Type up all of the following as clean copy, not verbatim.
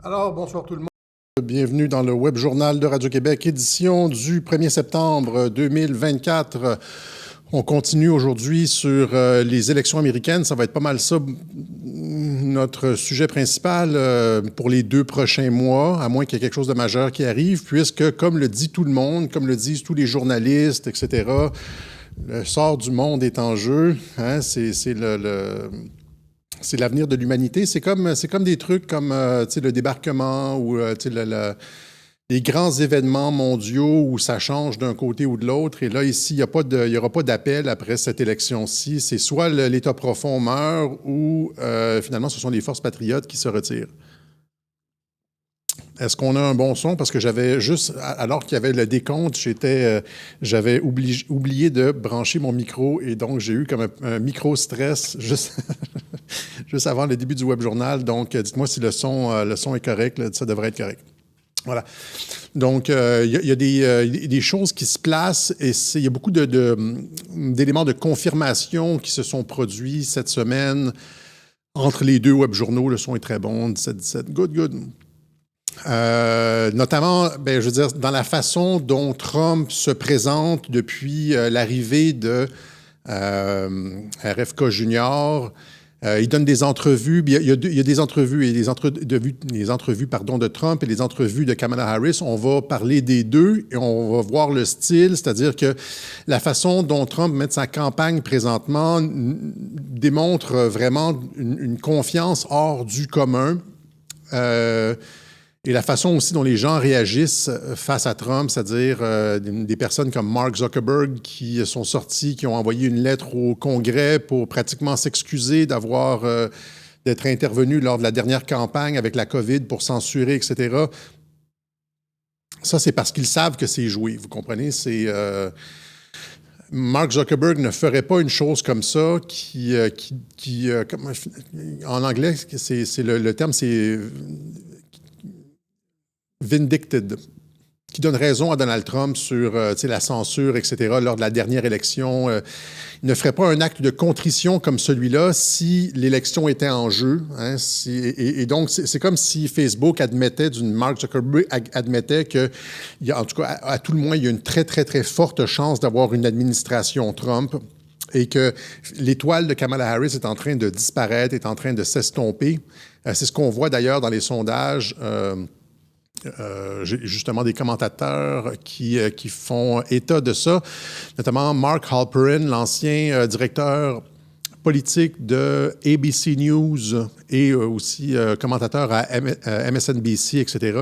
Alors, bonsoir tout le monde. Bienvenue dans le Web Journal de Radio-Québec, édition du 1er septembre 2024. On continue aujourd'hui sur les élections américaines. Ça va être pas mal ça, notre sujet principal pour les 2 prochains mois, à moins qu'il y ait quelque chose de majeur qui arrive, puisque, comme le dit tout le monde, comme le disent tous les journalistes, etc., le sort du monde est en jeu. Hein? C'est l'avenir de l'humanité. C'est comme des trucs comme le débarquement ou les grands événements mondiaux où ça change d'un côté ou de l'autre. Et là, ici, il n'y aura pas d'appel après cette élection-ci. C'est soit l'État profond meurt ou finalement, ce sont les forces patriotes qui se retirent. Est-ce qu'on a un bon son? Parce que j'avais juste, alors qu'il y avait le décompte, j'avais oublié de brancher mon micro et donc j'ai eu comme un micro-stress juste, juste avant le début du Web Journal. Donc, dites-moi si le son est correct, là, ça devrait être correct. Voilà. Donc, il y a des choses qui se placent et il y a beaucoup d'éléments de confirmation qui se sont produits cette semaine entre les 2 web journaux. Le son est très bon, 17-17. Good. Notamment, je veux dire, dans la façon dont Trump se présente depuis l'arrivée de RFK Jr., il donne des entrevues. Il y a des entrevues et les entrevues de Trump et les entrevues de Kamala Harris. On va parler des deux et on va voir le style, c'est-à-dire que la façon dont Trump met sa campagne présentement démontre vraiment une confiance hors du commun. Et la façon aussi dont les gens réagissent face à Trump, c'est-à-dire des personnes comme Mark Zuckerberg qui sont sortis, qui ont envoyé une lettre au Congrès pour pratiquement s'excuser d'être intervenu lors de la dernière campagne avec la COVID pour censurer, etc. Ça, c'est parce qu'ils savent que c'est joué, vous comprenez? Mark Zuckerberg ne ferait pas une chose comme ça en anglais, le terme, c'est vindicted, qui donne raison à Donald Trump sur la censure, etc., lors de la dernière élection. Il ne ferait pas un acte de contrition comme celui-là si l'élection était en jeu. Hein, et donc, c'est comme si Facebook Mark Zuckerberg admettait que, en tout cas, à tout le moins, il y a une très, très, très forte chance d'avoir une administration Trump et que l'étoile de Kamala Harris est en train de disparaître, est en train de s'estomper. C'est ce qu'on voit d'ailleurs dans les sondages. J'ai justement des commentateurs qui font état de ça, notamment Mark Halperin, l'ancien directeur politique de ABC News et aussi commentateur à MSNBC, etc.,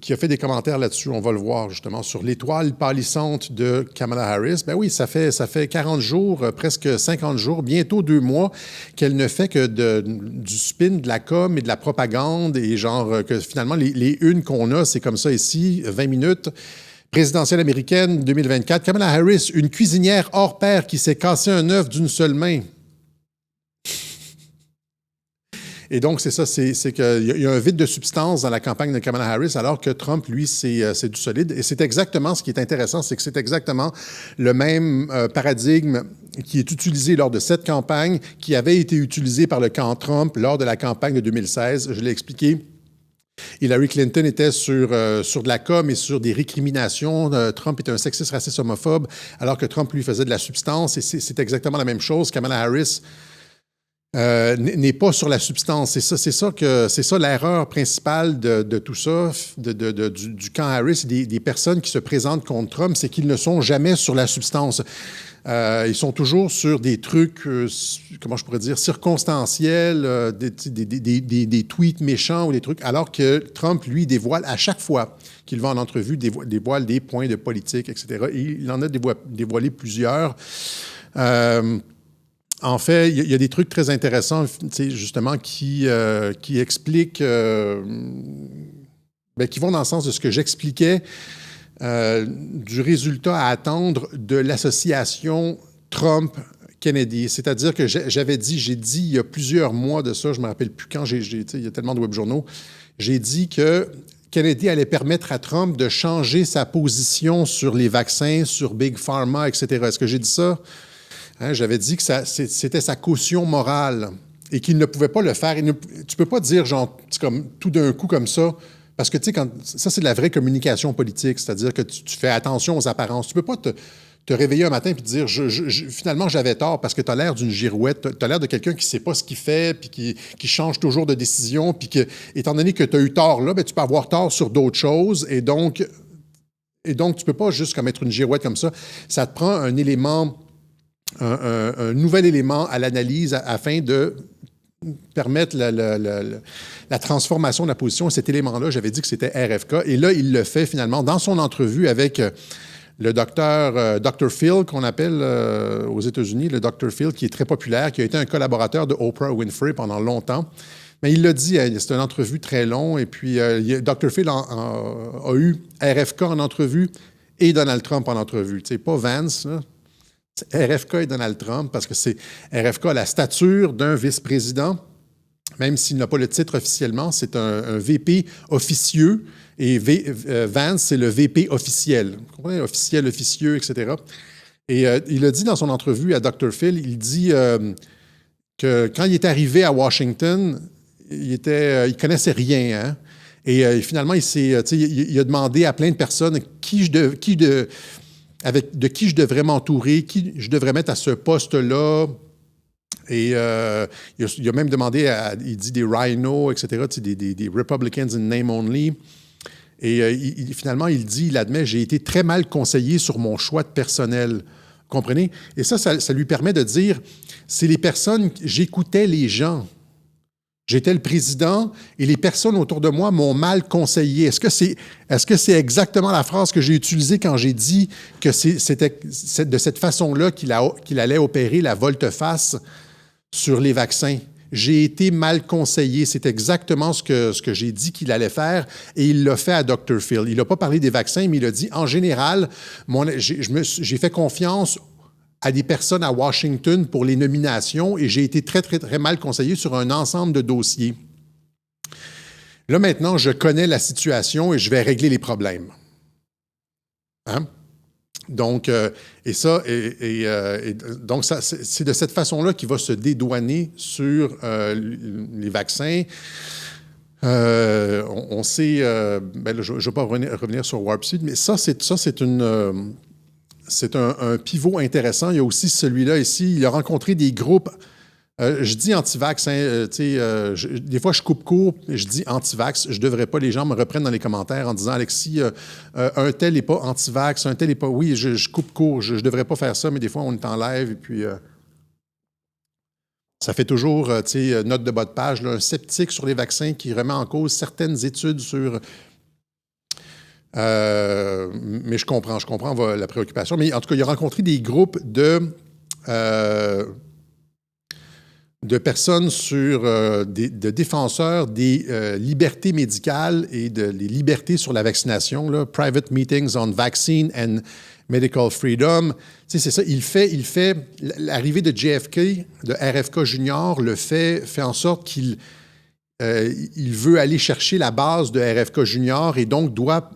qui a fait des commentaires là-dessus. On va le voir justement sur l'étoile pâlissante de Kamala Harris. Ben oui, ça fait 40 jours, presque 50 jours, bientôt 2 mois qu'elle ne fait que du spin, de la com et de la propagande et genre que finalement les unes qu'on a, c'est comme ça ici, 20 minutes. Présidentielle américaine 2024. Kamala Harris, une cuisinière hors pair qui s'est cassé un œuf d'une seule main. Et donc, c'est ça, c'est qu'il y a un vide de substance dans la campagne de Kamala Harris, alors que Trump, lui, c'est du solide. Et c'est exactement ce qui est intéressant, c'est que c'est exactement le même paradigme qui est utilisé lors de cette campagne, qui avait été utilisé par le camp Trump lors de la campagne de 2016. Je l'ai expliqué. Hillary Clinton était sur de la com et sur des récriminations. Trump était un sexiste, raciste, homophobe, alors que Trump, lui, faisait de la substance. Et c'est exactement la même chose. Kamala Harris n'est pas sur la substance. C'est ça l'erreur principale de tout ça, du camp Harris, des personnes qui se présentent contre Trump, c'est qu'ils ne sont jamais sur la substance. Ils sont toujours sur des trucs, comment je pourrais dire, circonstanciels, des tweets méchants ou des trucs, alors que Trump, lui, dévoile à chaque fois qu'il va en entrevue, dévoile des points de politique, etc. Et il en a dévoilé plusieurs. En fait, il y a des trucs très intéressants, justement, qui expliquent, qui vont dans le sens de ce que j'expliquais, du résultat à attendre de l'association Trump-Kennedy. C'est-à-dire que j'ai dit il y a plusieurs mois de ça, je ne me rappelle plus quand, il y a tellement de web-journaux, j'ai dit que Kennedy allait permettre à Trump de changer sa position sur les vaccins, sur Big Pharma, etc. Est-ce que j'ai dit ça? Hein, j'avais dit que c'était sa caution morale. et qu'il ne pouvait pas le faire. Tu ne peux pas dire, genre, comme, tout d'un coup comme ça, parce que, tu sais, ça, c'est de la vraie communication politique, c'est-à-dire que tu fais attention aux apparences. Tu ne peux pas te réveiller un matin et te dire, finalement, j'avais tort parce que tu as l'air d'une girouette, tu as l'air de quelqu'un qui ne sait pas ce qu'il fait, puis qui change toujours de décision, puis que, étant donné que tu as eu tort là, bien, tu peux avoir tort sur d'autres choses, et donc, tu ne peux pas juste comme être une girouette comme ça. Ça te prend un élément, un nouvel élément à l'analyse afin de permettre la transformation de la position. Cet élément-là, j'avais dit que c'était RFK. Et là, il le fait finalement dans son entrevue avec le docteur Dr. Phil, qu'on appelle aux États-Unis, le Dr. Phil, qui est très populaire, qui a été un collaborateur de Oprah Winfrey pendant longtemps. Mais il l'a dit, c'est une entrevue très longue. Et puis, Dr. Phil a eu RFK en entrevue et Donald Trump en entrevue. Tu sais, pas Vance, là. RFK et Donald Trump, parce que c'est RFK a la stature d'un vice-président, même s'il n'a pas le titre officiellement, c'est un VP officieux, et Vance, c'est le VP officiel. Vous comprenez? Officiel, officieux, etc. Et il a dit dans son entrevue à Dr. Phil, il dit que quand il est arrivé à Washington, il connaissait rien, hein? Et finalement, il a demandé à plein de personnes de qui je devrais m'entourer, qui je devrais mettre à ce poste-là. Et il a même demandé, il dit des rhinos, etc., des Republicans in name only. Et finalement, il admet, j'ai été très mal conseillé sur mon choix de personnel. Vous comprenez? Et ça lui permet de dire, c'est les personnes, j'écoutais les gens. J'étais le président et les personnes autour de moi m'ont mal conseillé. Est-ce que c'est exactement la phrase que j'ai utilisée quand j'ai dit que c'était de cette façon-là qu'il allait opérer la volte-face sur les vaccins? J'ai été mal conseillé. C'est exactement ce que j'ai dit qu'il allait faire et il l'a fait à Dr. Phil. Il n'a pas parlé des vaccins, mais il a dit, en général, j'ai fait confiance à des personnes à Washington pour les nominations et j'ai été très, très, très mal conseillé sur un ensemble de dossiers. Là, maintenant, je connais la situation et je vais régler les problèmes. Hein? Donc, donc c'est de cette façon-là qu'il va se dédouaner sur les vaccins. On sait, ben là, je ne vais pas revenir sur Warp Speed, mais c'est un pivot intéressant. Il y a aussi celui-là ici. Il a rencontré des groupes. Je dis anti-vax. Des fois, je coupe court et je dis anti-vax. Je ne devrais pas. Les gens me reprennent dans les commentaires en disant, Alexis, un tel n'est pas anti-vax, un tel n'est pas... Oui, je coupe court. Je ne devrais pas faire ça, mais des fois, on est en live et puis... ça fait toujours, note de bas de page, là, un sceptique sur les vaccins qui remet en cause certaines études sur... mais je comprends la préoccupation. Mais en tout cas, il a rencontré des groupes de personnes de défenseurs des libertés médicales et les libertés sur la vaccination, là, Private Meetings on Vaccine and Medical Freedom. Tu sais, c'est ça. Il fait l'arrivée de JFK, de RFK Junior, fait en sorte qu'il veut aller chercher la base de RFK Junior et donc doit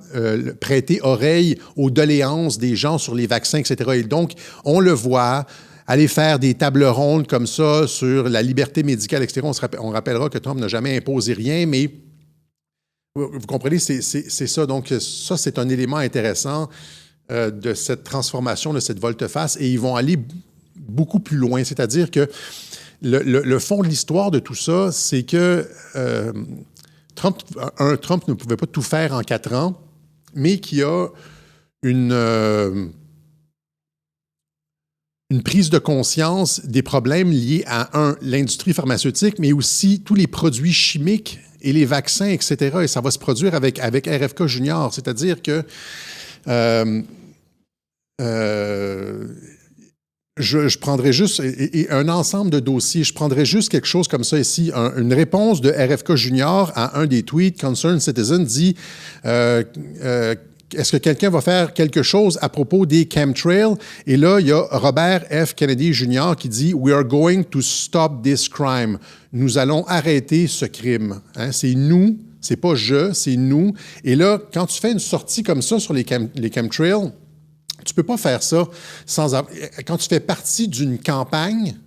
prêter oreille aux doléances des gens sur les vaccins, etc. Et donc, on le voit aller faire des tables rondes comme ça sur la liberté médicale, etc. On rappellera que Trump n'a jamais imposé rien, mais vous comprenez, c'est ça. Donc, ça, c'est un élément intéressant de cette transformation, de cette volte-face, et ils vont aller beaucoup plus loin. C'est-à-dire que le fond de l'histoire de tout ça, c'est que Trump ne pouvait pas tout faire en 4 ans, mais qu'il y a une prise de conscience des problèmes liés à, l'industrie pharmaceutique, mais aussi tous les produits chimiques et les vaccins, etc. Et ça va se produire avec RFK Junior. C'est-à-dire que je prendrais juste un ensemble de dossiers. Je prendrais juste quelque chose comme ça ici. Une réponse de RFK Junior à un des tweets. Concerned Citizen dit est-ce que quelqu'un va faire quelque chose à propos des chemtrails? Et là, il y a Robert F. Kennedy Jr. qui dit We are going to stop this crime. Nous allons arrêter ce crime. Hein? C'est nous, c'est pas je, c'est nous. Et là, quand tu fais une sortie comme ça sur les chemtrails, tu peux pas faire ça sans... Quand tu fais partie d'une campagne,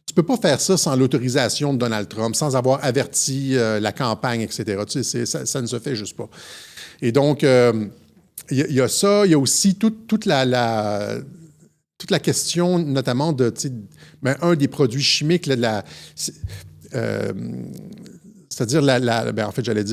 tu peux pas faire ça sans l'autorisation de Donald Trump, sans avoir averti la campagne, etc. Tu sais, ça ne se fait juste pas. Et donc, il y a ça, il y a aussi toute la question, notamment de, un des produits chimiques, là, c'est-à-dire, en fait, j'allais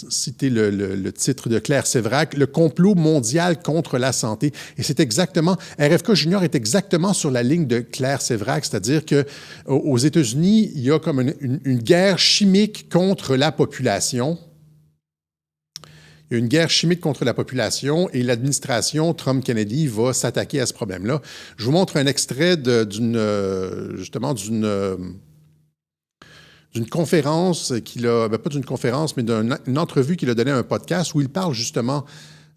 citer le titre de Claire Séverac, le complot mondial contre la santé. Et c'est exactement, RFK Junior est exactement sur la ligne de Claire Séverac, c'est-à-dire qu'aux États-Unis, il y a comme une guerre chimique contre la population. Il y a une guerre chimique contre la population et l'administration Trump-Kennedy va s'attaquer à ce problème-là. Je vous montre un extrait d'une conférence qu'il a, pas d'une conférence, mais d'une entrevue qu'il a donnée à un podcast où il parle justement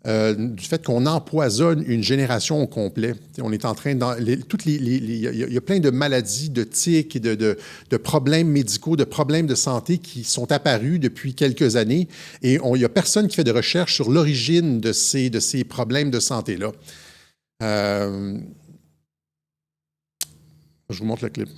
du fait qu'on empoisonne une génération au complet. On est en train il y a plein de maladies, de tics et de problèmes médicaux, de problèmes de santé qui sont apparus depuis quelques années et il n'y a personne qui fait de recherche sur l'origine de ces problèmes de santé-là. Je vous montre le clip.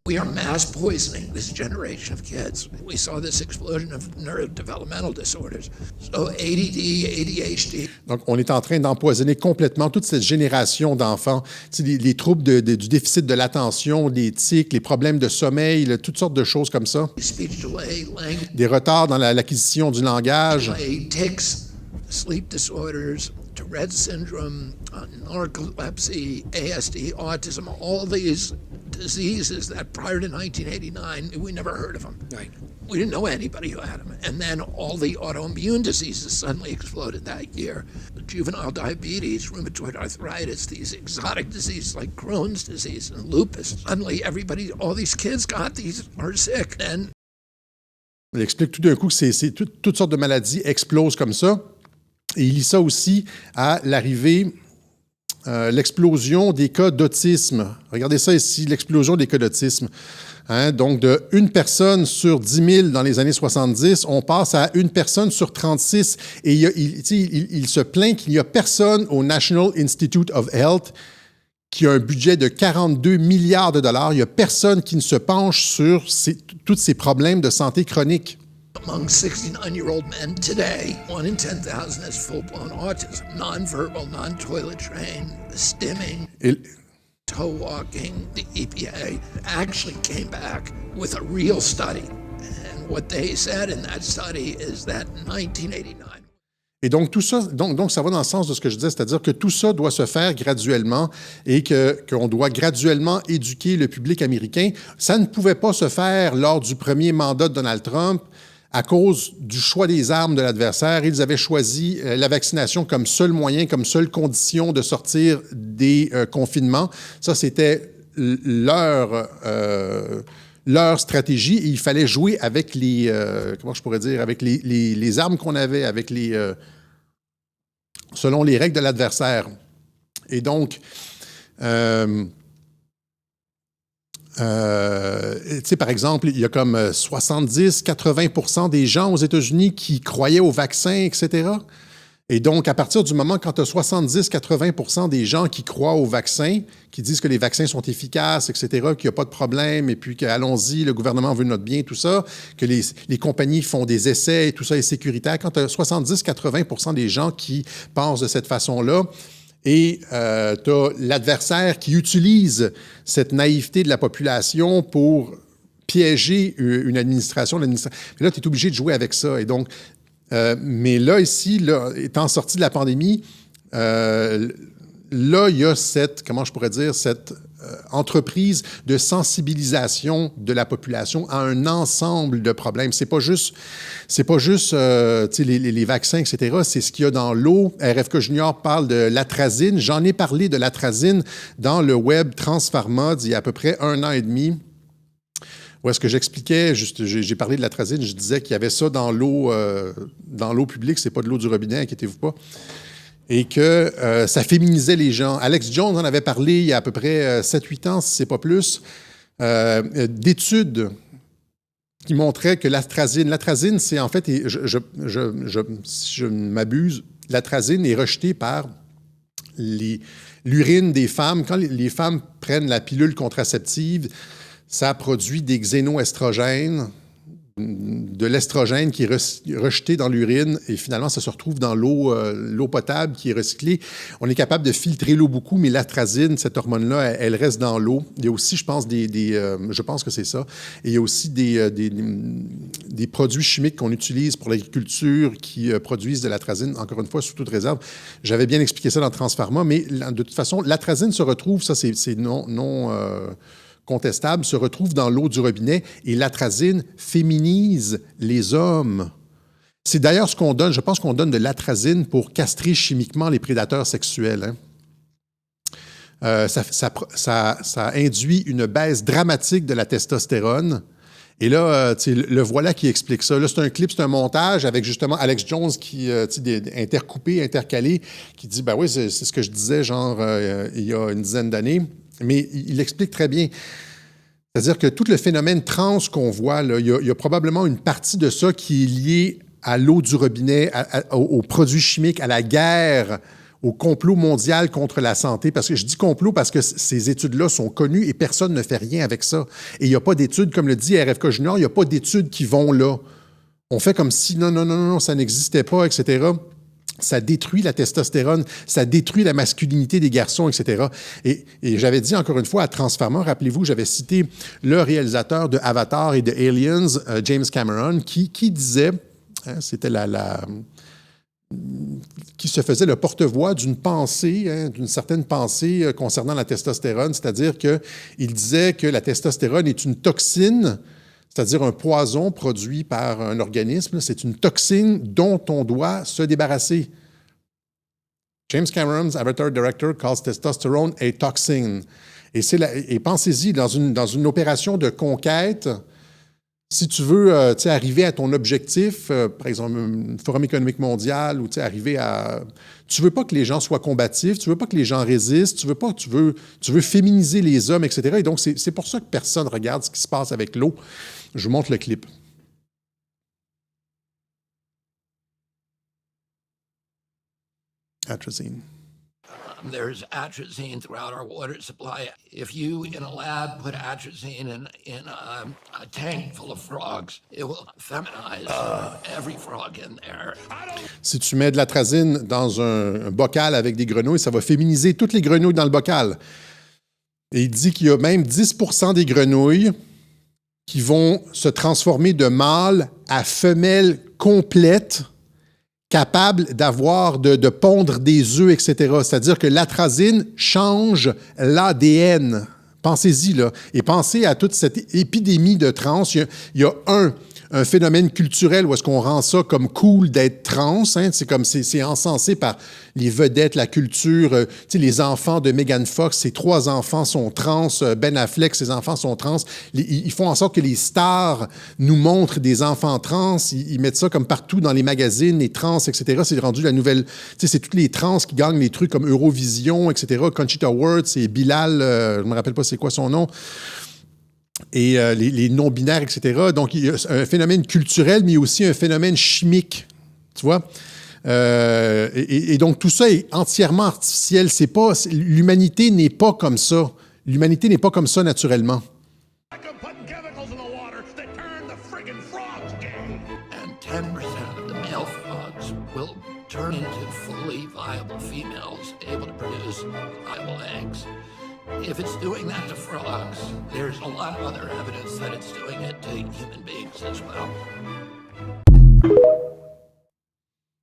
We are mass poisoning this generation of kids. We saw this explosion of neurodevelopmental disorders. So ADD, ADHD. Donc, on est en train d'empoisonner complètement toute cette génération d'enfants. Les troubles du déficit de l'attention, les tics, les problèmes de sommeil, toutes sortes de choses comme ça. Speech delay, language. Des retards dans l'acquisition du langage. Tics, sleep disorders, Tourette syndrome, narcolepsy, ASD, autism, all these diseases that prior to 1989, we never heard of them. Right. We didn't know anybody who had them. And then all the autoimmune diseases suddenly exploded that year. Juvenile diabetes, rheumatoid arthritis, these exotic diseases like Crohn's disease and lupus. Suddenly all these kids are sick. And il explique tout d'un coup que toutes sortes de maladies explosent comme ça. Et il lit ça aussi à l'arrivée, l'explosion des cas d'autisme. Regardez ça ici, l'explosion des cas d'autisme. Donc, de 1 personne sur 10 000 dans les années 70, on passe à 1 personne sur 36. Et il se plaint qu'il n'y a personne au National Institute of Health qui a un budget de 42 milliards de dollars. Il n'y a personne qui ne se penche sur tous ces problèmes de santé chronique. Among 69-year-old men today, 1 in 10,000 has full-blown autism, non-verbal, non-toilet trained, stimming, toe walking. The EPA actually came back with a real study. And what they said in that study is that in 1989... Et donc, tout ça, donc, ça va dans le sens de ce que je disais, c'est-à-dire que tout ça doit se faire graduellement et qu'on doit graduellement éduquer le public américain. Ça ne pouvait pas se faire lors du premier mandat de Donald Trump à cause du choix des armes de l'adversaire. Ils avaient choisi la vaccination comme seul moyen, comme seule condition de sortir des confinements. Ça, c'était leur stratégie. Et il fallait jouer avec avec les armes qu'on avait, avec selon les règles de l'adversaire. Et donc, par exemple, il y a comme 70-80% des gens aux États-Unis qui croyaient au vaccin, etc. Et donc, à partir du moment quand tu as 70-80% des gens qui croient au vaccin, qui disent que les vaccins sont efficaces, etc., qu'il n'y a pas de problème, et puis qu'allons-y, le gouvernement veut notre bien, tout ça, que les compagnies font des essais et tout ça est sécuritaire, quand tu as 70-80% des gens qui pensent de cette façon-là, et tu as l'adversaire qui utilise cette naïveté de la population pour piéger une administration. Mais là, tu es obligé de jouer avec ça. Et donc, mais là, ici, étant sorti de la pandémie, là, il y a cette entreprise de sensibilisation de la population à un ensemble de problèmes. C'est pas juste les vaccins, etc. C'est ce qu'il y a dans l'eau. RFK Junior parle de l'atrazine. J'en ai parlé de l'atrazine dans le web Transpharma il y a à peu près 1 an et demi. Où est-ce que j'expliquais, j'ai parlé de l'atrazine, je disais qu'il y avait ça dans l'eau publique, c'est pas de l'eau du robinet, inquiétez-vous pas. Et que ça féminisait les gens. Alex Jones en avait parlé il y a à peu près 7-8 ans, si c'est pas plus, d'études qui montraient que l'atrazine, c'est en fait, si je ne m'abuse, l'atrazine est rejetée par les l'urine des femmes, quand les femmes prennent la pilule contraceptive, ça produit des xénoestrogènes, de l'estrogène qui est rejeté dans l'urine et finalement, ça se retrouve dans l'eau potable qui est recyclée. On est capable de filtrer l'eau beaucoup, mais l'atrazine, cette hormone-là, elle reste dans l'eau. Il y a aussi, je pense que c'est ça. Et il y a aussi des produits chimiques qu'on utilise pour l'agriculture qui produisent de l'atrazine, encore une fois, sous toute réserve. J'avais bien expliqué ça dans Transpharma, mais de toute façon, l'atrazine se retrouve, ça c'est non contestable, se retrouve dans l'eau du robinet et l'atrazine féminise les hommes. C'est d'ailleurs ce qu'on donne, je pense qu'on donne de l'atrazine pour castrer chimiquement les prédateurs sexuels. Hein. Ça induit une baisse dramatique de la testostérone. Et là, le voilà qui explique ça. Là, c'est un clip, c'est un montage avec justement Alex Jones qui, intercoupé, intercalé, qui dit, ben oui, c'est ce que je disais, genre, il y a une dizaine d'années. Mais il explique très bien. C'est-à-dire que tout le phénomène trans qu'on voit, là, il y a probablement une partie de ça qui est liée à l'eau du robinet, aux produits chimiques, à la guerre, au complot mondial contre la santé. Parce que je dis complot parce que ces études-là sont connues et personne ne fait rien avec ça. Et il n'y a pas d'études, comme le dit RFK Junior, il n'y a pas d'études qui vont là. On fait comme si non, ça n'existait pas, etc. Ça détruit la testostérone, ça détruit la masculinité des garçons, etc. Et j'avais dit encore une fois à Transpharma, rappelez-vous, j'avais cité le réalisateur de Avatar et de Aliens, James Cameron, qui disait, hein, c'était qui se faisait le porte-voix d'une pensée, hein, d'une certaine pensée concernant la testostérone, c'est-à-dire qu'il disait que la testostérone est une toxine, c'est-à-dire un poison produit par un organisme. C'est une toxine dont on doit se débarrasser. James Cameron's Avatar director calls testosterone a toxin. Et pensez-y, dans une opération de conquête, si tu veux arriver à ton objectif, par exemple, un Forum économique mondial, ou arriver à... Tu veux pas que les gens soient combatifs, tu veux pas que les gens résistent, tu veux féminiser les hommes, etc. Et donc, c'est pour ça que personne regarde ce qui se passe avec l'eau. Je vous montre le clip. Atrazine. There's atrazine throughout our water supply. If you, in a lab, put atrazine in a tank full of frogs, it will feminize every frog in there. Si tu mets de l'atrazine dans un bocal avec des grenouilles, ça va féminiser toutes les grenouilles dans le bocal. Et il dit qu'il y a même 10% des grenouilles qui vont se transformer de mâle à femelle complète, capable de pondre des œufs, etc. C'est-à-dire que l'atrazine change l'ADN. Pensez-y, là. Et pensez à toute cette épidémie de trans. Il y a un phénomène culturel où est-ce qu'on rend ça comme cool d'être trans. Hein? C'est encensé par les vedettes, la culture. Les enfants de Megan Fox, ses 3 enfants sont trans. Ben Affleck, ses enfants sont trans. Ils font en sorte que les stars nous montrent des enfants trans. Ils mettent ça comme partout dans les magazines, les trans, etc. C'est rendu la nouvelle... C'est toutes les trans qui gagnent les trucs comme Eurovision, etc. Conchita Wurst, c'est Bilal, je ne me rappelle pas c'est quoi son nom. Et les non-binaires, etc. Donc, il y a un phénomène culturel, mais aussi un phénomène chimique, tu vois. Et donc, tout ça est entièrement artificiel. L'humanité n'est pas comme ça. L'humanité n'est pas comme ça naturellement. And 10% of the male frogs will turn into fully viable females able to produce viable eggs. If it's doing that to frogs, there's a lot of other evidence that it's doing it to human beings as well.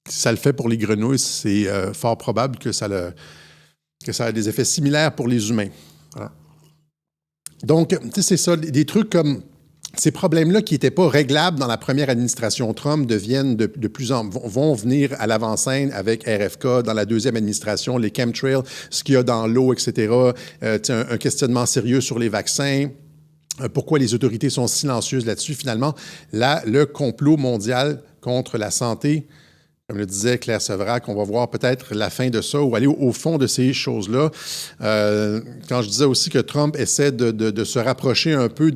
Si ça le fait pour les grenouilles, c'est fort probable que ça a des effets similaires pour les humains. Voilà. Donc, c'est ça, des trucs comme ces problèmes-là qui n'étaient pas réglables dans la première administration Trump vont venir à l'avant-scène avec RFK dans la deuxième administration, les chemtrails, ce qu'il y a dans l'eau, etc. Un questionnement sérieux sur les vaccins. Pourquoi les autorités sont silencieuses là-dessus? Finalement, le complot mondial contre la santé, comme le disait Claire Severac, on va voir peut-être la fin de ça ou aller au fond de ces choses-là. Quand je disais aussi que Trump essaie de se rapprocher un peu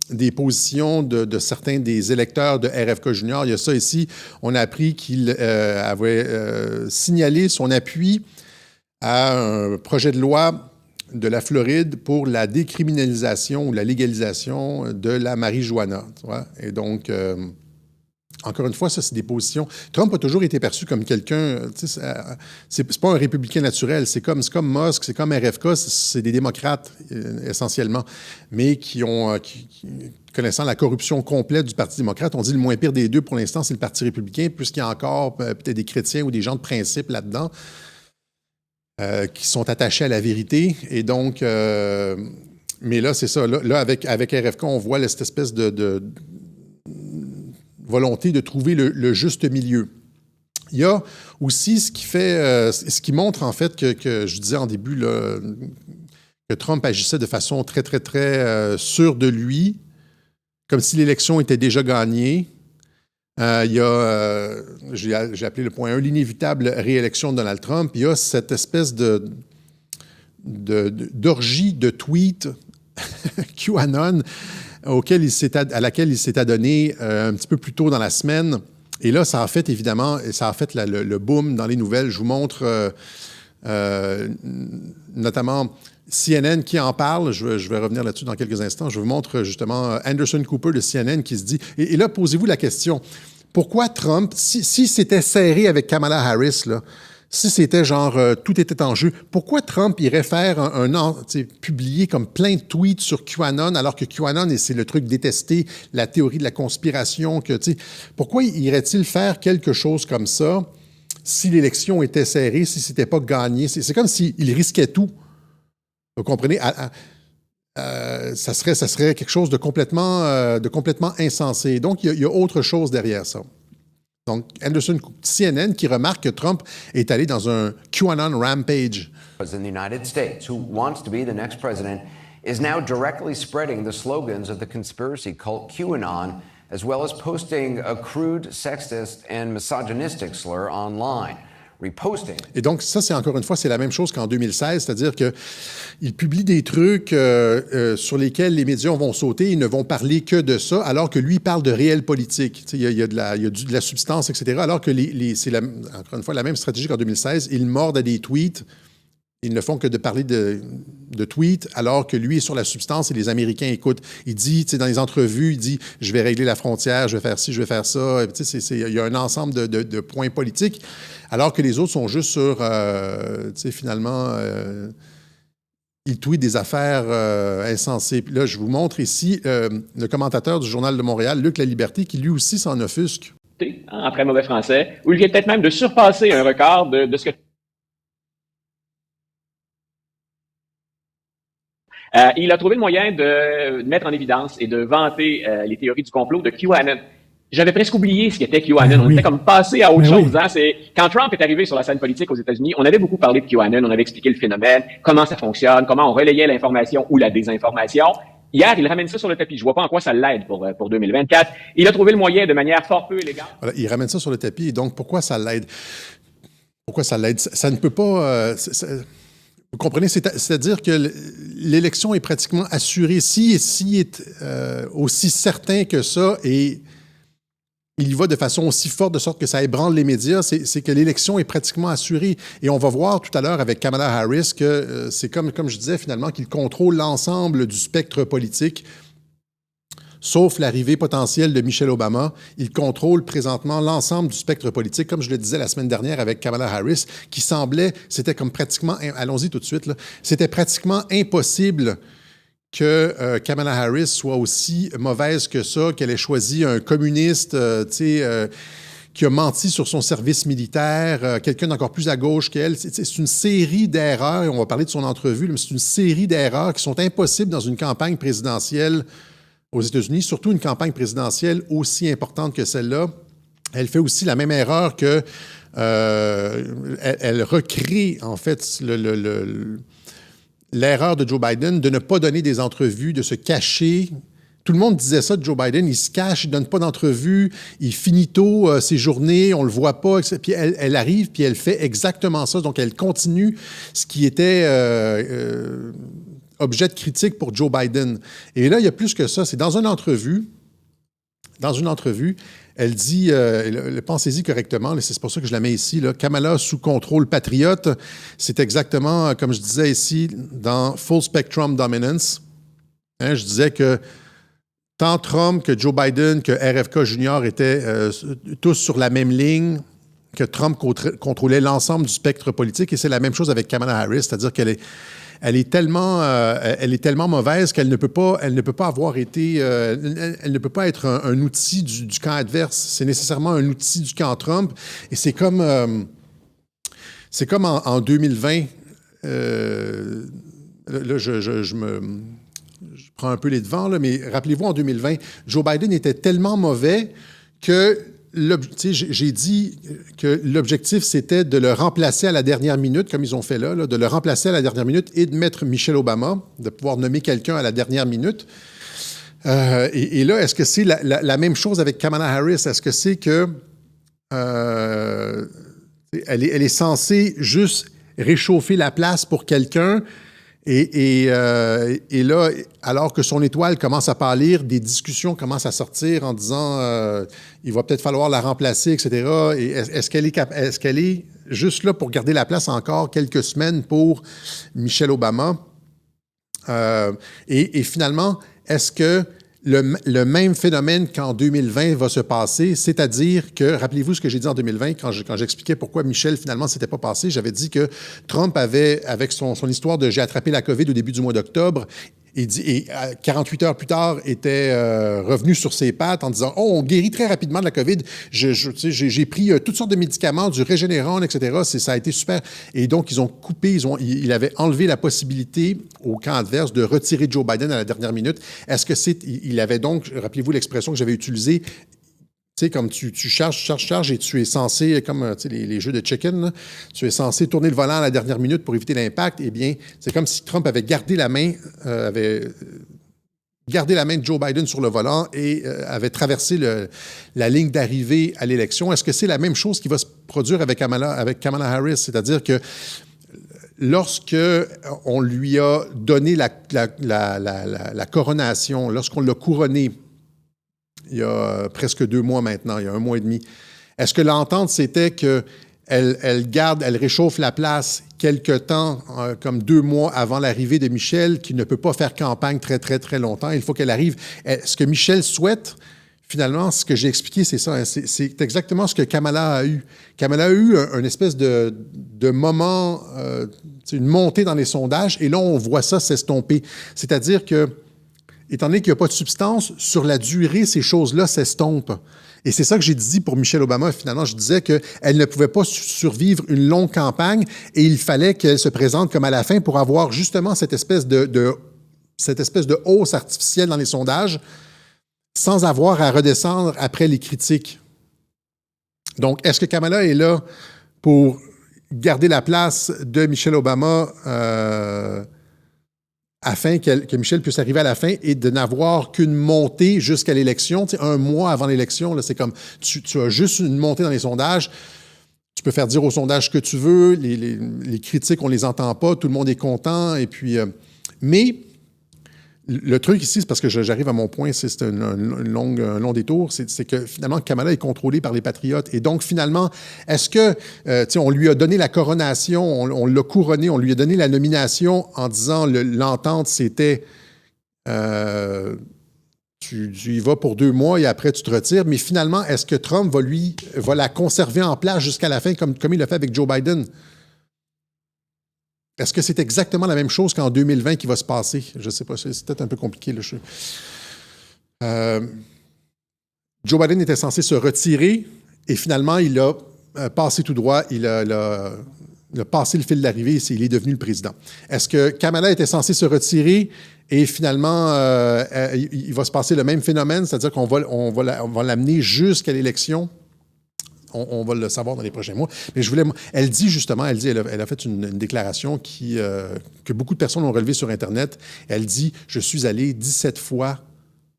des positions de certains des électeurs de RFK Junior. Il y a ça ici. On a appris qu'il avait signalé son appui à un projet de loi de la Floride pour la décriminalisation ou la légalisation de la marijuana. Tu vois? Et donc, encore une fois, ça, c'est des positions. Trump a toujours été perçu comme quelqu'un. C'est pas un républicain naturel. C'est comme Musk, c'est comme RFK, c'est des démocrates essentiellement, mais qui connaissant la corruption complète du Parti démocrate, on dit le moins pire des deux pour l'instant, c'est le Parti républicain, puisqu'il y a encore peut-être des chrétiens ou des gens de principe là-dedans qui sont attachés à la vérité. Et donc, mais là, c'est ça. Là avec RFK, on voit cette espèce de volonté de trouver le juste milieu. Il y a aussi ce qui montre en fait que je disais en début là, que Trump agissait de façon très, très, très sûre de lui, comme si l'élection était déjà gagnée. Il y a, j'ai appelé le point 1, l'inévitable réélection de Donald Trump. Il y a cette espèce d'orgie de tweets QAnon à laquelle il s'est adonné un petit peu plus tôt dans la semaine. Et là, ça a fait évidemment, le boom dans les nouvelles. Je vous montre notamment CNN qui en parle. Je vais revenir là-dessus dans quelques instants. Je vous montre justement Anderson Cooper de CNN qui se dit... Et là, posez-vous la question. Pourquoi Trump, si c'était serré avec Kamala Harris, là, si c'était genre tout était en jeu, pourquoi Trump irait faire publier comme plein de tweets sur QAnon, alors que QAnon, c'est le truc détesté, la théorie de la conspiration, pourquoi irait-il faire quelque chose comme ça si l'élection était serrée, si c'était pas gagné? C'est comme s'il risquait tout. Vous comprenez? Ça serait quelque chose de complètement insensé. Donc, il y a autre chose derrière ça. Donc, Anderson, CNN, qui remarque que Trump est allé dans un QAnon rampage. In the United States, who wants to be the next president, is now directly spreading the slogans of the conspiracy cult QAnon, as well as posting a crude, sexist, and misogynistic slur online. Reposting. Et donc, ça, c'est encore une fois, c'est la même chose qu'en 2016, c'est-à-dire qu'il publie des trucs sur lesquels les médias vont sauter, ils ne vont parler que de ça, alors que lui parle de réelle politique. Il y a de la substance, etc. Alors que c'est encore une fois la même stratégie qu'en 2016. Ils mordent à des tweets. Ils ne font que de parler de tweets, alors que lui est sur la substance et les Américains écoutent. Il dit, dans les entrevues, il dit « Je vais régler la frontière, je vais faire ci, je vais faire ça ». Il y a un ensemble de points politiques, alors que les autres sont juste sur, finalement, ils tweetent des affaires insensées. Puis là, je vous montre ici le commentateur du Journal de Montréal, Luc Laliberté, qui lui aussi s'en offusque. En très mauvais français, ou il vient peut-être même de surpasser un record de ce que... Il a trouvé le moyen de mettre en évidence et de vanter les théories du complot de QAnon. J'avais presque oublié ce qu'était QAnon. On était comme passé à autre chose. Hein? Quand Trump est arrivé sur la scène politique aux États-Unis, on avait beaucoup parlé de QAnon, on avait expliqué le phénomène, comment ça fonctionne, comment on relayait l'information ou la désinformation. Hier, il ramène ça sur le tapis. Je vois pas en quoi ça l'aide pour 2024. Il a trouvé le moyen de manière fort peu élégante. Voilà, il ramène ça sur le tapis. Et donc, pourquoi ça l'aide? Pourquoi ça l'aide? Ça ne peut pas... Vous comprenez? C'est-à-dire que l'élection est pratiquement assurée. S'il est aussi certain que ça et il y va de façon aussi forte, de sorte que ça ébranle les médias, c'est que l'élection est pratiquement assurée. Et on va voir tout à l'heure avec Kamala Harris que c'est comme je disais finalement, qu'il contrôle l'ensemble du spectre politique, sauf l'arrivée potentielle de Michelle Obama. Il contrôle présentement l'ensemble du spectre politique, comme je le disais la semaine dernière avec Kamala Harris, qui semblait, c'était comme pratiquement, allons-y tout de suite, là, c'était pratiquement impossible que Kamala Harris soit aussi mauvaise que ça, qu'elle ait choisi un communiste, qui a menti sur son service militaire, quelqu'un d'encore plus à gauche qu'elle. C'est une série d'erreurs, et on va parler de son entrevue, mais c'est une série d'erreurs qui sont impossibles dans une campagne présidentielle aux États-Unis, surtout une campagne présidentielle aussi importante que celle-là. Elle fait aussi la même erreur que elle recrée, en fait, l'erreur de Joe Biden de ne pas donner des entrevues, de se cacher. Tout le monde disait ça de Joe Biden, il se cache, il ne donne pas d'entrevue, il finit tôt ses journées, on ne le voit pas. Puis elle arrive, puis elle fait exactement ça. Donc, elle continue ce qui était objet de critique pour Joe Biden. Et là, il y a plus que ça. C'est dans une entrevue, dans une entrevue, elle dit, pensez-y correctement, c'est pour ça que je la mets ici, là, Kamala sous contrôle patriote, c'est exactement, comme je disais ici, dans Full Spectrum Dominance. Hein, je disais que tant Trump que Joe Biden que RFK Jr. étaient tous sur la même ligne, que Trump contrôlait l'ensemble du spectre politique, et c'est la même chose avec Kamala Harris, c'est-à-dire qu'elle est tellement mauvaise qu'elle ne peut pas avoir été, elle ne peut pas être un outil du camp adverse. C'est nécessairement un outil du camp Trump. Et c'est comme en 2020. Là, je prends un peu les devants, là, mais rappelez-vous, en 2020, Joe Biden était tellement mauvais que j'ai dit que l'objectif, c'était de le remplacer à la dernière minute, comme ils ont fait là, de le remplacer à la dernière minute et de mettre Michelle Obama, de pouvoir nommer quelqu'un à la dernière minute. Et là, est-ce que c'est la même chose avec Kamala Harris? Est-ce que c'est que elle est censée juste réchauffer la place pour quelqu'un? Et là, alors que son étoile commence à pâlir, des discussions commencent à sortir en disant il va peut-être falloir la remplacer, etc. Et est-ce qu'elle est juste là pour garder la place encore quelques semaines pour Michelle Obama? Et finalement, est-ce que le même phénomène qu'en 2020 va se passer, c'est-à-dire que, rappelez-vous ce que j'ai dit en 2020, quand j'expliquais pourquoi Michel, finalement, ne s'était pas passé, j'avais dit que Trump avait, avec son histoire de « j'ai attrapé la COVID au début du mois d'octobre », et 48 heures plus tard, était revenu sur ses pattes en disant « Oh, on guérit très rapidement de la COVID. J'ai pris toutes sortes de médicaments, du Régénéron, etc. Ça a été super. » Et donc, ils ont coupé, il avait enlevé la possibilité au camp adverse de retirer Joe Biden à la dernière minute. Est-ce que il avait donc, rappelez-vous l'expression que j'avais utilisée, tu sais, comme tu charges et tu es censé, comme les jeux de chicken, là, tu es censé tourner le volant à la dernière minute pour éviter l'impact. Eh bien, c'est comme si Trump avait gardé la main de Joe Biden sur le volant et avait traversé la ligne d'arrivée à l'élection. Est-ce que c'est la même chose qui va se produire avec Kamala Harris? C'est-à-dire que lorsque on lui a donné la coronation, lorsqu'on l'a couronné, il y a presque 2 mois maintenant, il y a 1 mois et demi. Est-ce que l'entente, c'était qu'elle réchauffe la place quelque temps, comme 2 mois avant l'arrivée de Michel, qui ne peut pas faire campagne très, très, très longtemps. Il faut qu'elle arrive. Ce que Michel souhaite, finalement, ce que j'ai expliqué, c'est ça. Hein, c'est exactement ce que Kamala a eu. Kamala a eu un espèce de moment, une montée dans les sondages, et là, on voit ça s'estomper. C'est-à-dire que étant donné qu'il n'y a pas de substance, sur la durée, ces choses-là s'estompent. Et c'est ça que j'ai dit pour Michelle Obama. Finalement, je disais qu'elle ne pouvait pas survivre une longue campagne et il fallait qu'elle se présente comme à la fin pour avoir justement cette espèce de hausse artificielle dans les sondages sans avoir à redescendre après les critiques. Donc, est-ce que Kamala est là pour garder la place de Michelle Obama afin que Michel puisse arriver à la fin et de n'avoir qu'une montée jusqu'à l'élection. Tu sais, 1 mois avant l'élection, là, c'est comme tu as juste une montée dans les sondages. Tu peux faire dire aux sondages ce que tu veux. Les critiques, on ne les entend pas. Tout le monde est content. Et puis, mais le truc ici, c'est parce que j'arrive à mon point, c'est un long détour, c'est que finalement, Kamala est contrôlée par les patriotes. Et donc, finalement, est-ce que, on lui a donné la coronation, on l'a couronné, on lui a donné la nomination en disant l'entente, c'était tu y vas pour 2 mois et après tu te retires. Mais finalement, est-ce que Trump va la conserver en place jusqu'à la fin, comme il l'a fait avec Joe Biden? Est-ce que c'est exactement la même chose qu'en 2020 qui va se passer? Je ne sais pas, c'est peut-être un peu compliqué. Là. Joe Biden était censé se retirer et finalement, il a passé tout droit, il a passé le fil d'arrivée et il est devenu le président. Est-ce que Kamala était censée se retirer et finalement, il va se passer le même phénomène, c'est-à-dire qu'on va l'amener jusqu'à l'élection? On va le savoir dans les prochains mois. Mais elle dit justement, elle a fait une déclaration que beaucoup de personnes ont relevée sur Internet. Elle dit « Je suis allé 17 fois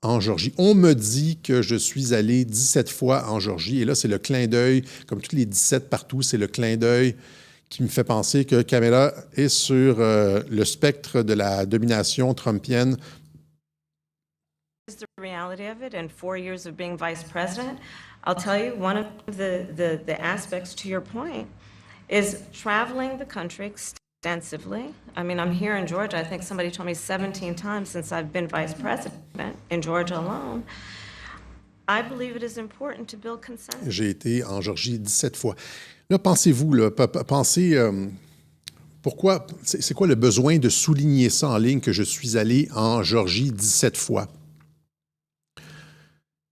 en Géorgie. On me dit que je suis allé 17 fois en Géorgie. » Et là, c'est le clin d'œil, comme tous les 17 partout, c'est le clin d'œil qui me fait penser que Kamala est sur le spectre de la domination trumpienne the reality of it in 4 years of being vice president, I'll tell you, one of the aspects to your point is traveling the country extensively. I mean, I'm here in Georgia, I think somebody told me 17 times since I've been vice president in Georgia alone. I believe it is important to build consensus. J'ai été en Georgie 17 fois. Là, pensez-vous, là, pensez... pourquoi, c'est quoi le besoin de souligner ça en ligne que je suis allé en Georgie 17 fois?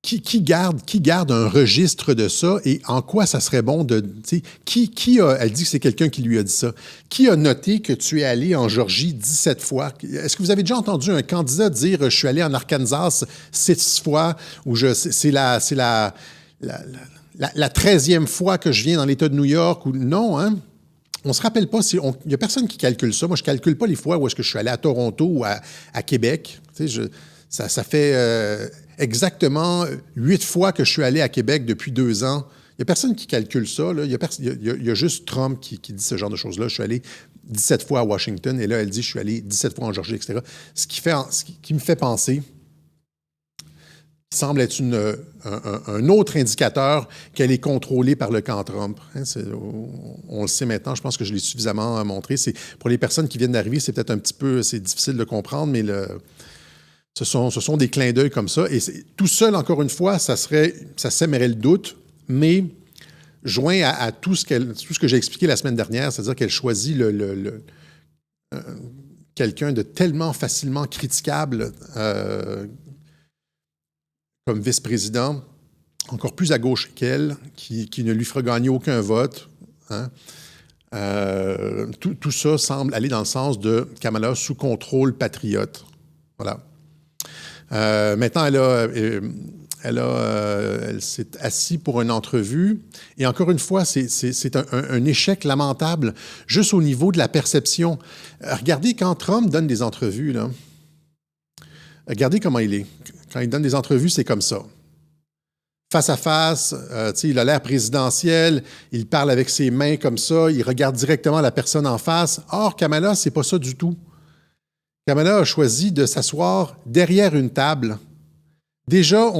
Qui garde un registre de ça et en quoi ça serait bon de... elle dit que c'est quelqu'un qui lui a dit ça. Qui a noté que tu es allé en Georgie 17 fois? Est-ce que vous avez déjà entendu un candidat dire « je suis allé en Arkansas 6 fois » ou « c'est la 13e fois que je viens dans l'État de New York » ou non, hein? On ne se rappelle pas, il n'y a personne qui calcule ça. Moi, je ne calcule pas les fois où est-ce que je suis allé à Toronto ou à Québec. Ça fait exactement 8 fois que je suis allé à Québec depuis 2 ans. Il n'y a personne qui calcule ça. Là. Il y a juste Trump qui dit ce genre de choses-là. Je suis allé 17 fois à Washington et là, elle dit je suis allé 17 fois en Georgie, etc. Ce qui me fait penser, qui semble être un autre indicateur qu'elle est contrôlée par le camp Trump. Hein, on le sait maintenant, je pense que je l'ai suffisamment montré. Pour les personnes qui viennent d'arriver, c'est peut-être un petit peu c'est difficile de comprendre, mais ce sont des clins d'œil comme ça. Et tout seul, encore une fois, ça sèmerait le doute, mais joint à tout ce que j'ai expliqué la semaine dernière, c'est-à-dire qu'elle choisit quelqu'un de tellement facilement critiquable comme vice-président, encore plus à gauche qu'elle, qui ne lui fera gagner aucun vote. Hein. Tout ça semble aller dans le sens de Kamala sous contrôle patriote. Voilà. Maintenant, elle s'est assise pour une entrevue. Et encore une fois, c'est un échec lamentable juste au niveau de la perception. Regardez quand Trump donne des entrevues, là. Regardez comment il est. Quand il donne des entrevues, c'est comme ça. Face à face, il a l'air présidentiel, il parle avec ses mains comme ça, il regarde directement la personne en face. Or, Kamala, c'est pas ça du tout. Kamala a choisi de s'asseoir derrière une table. Déjà,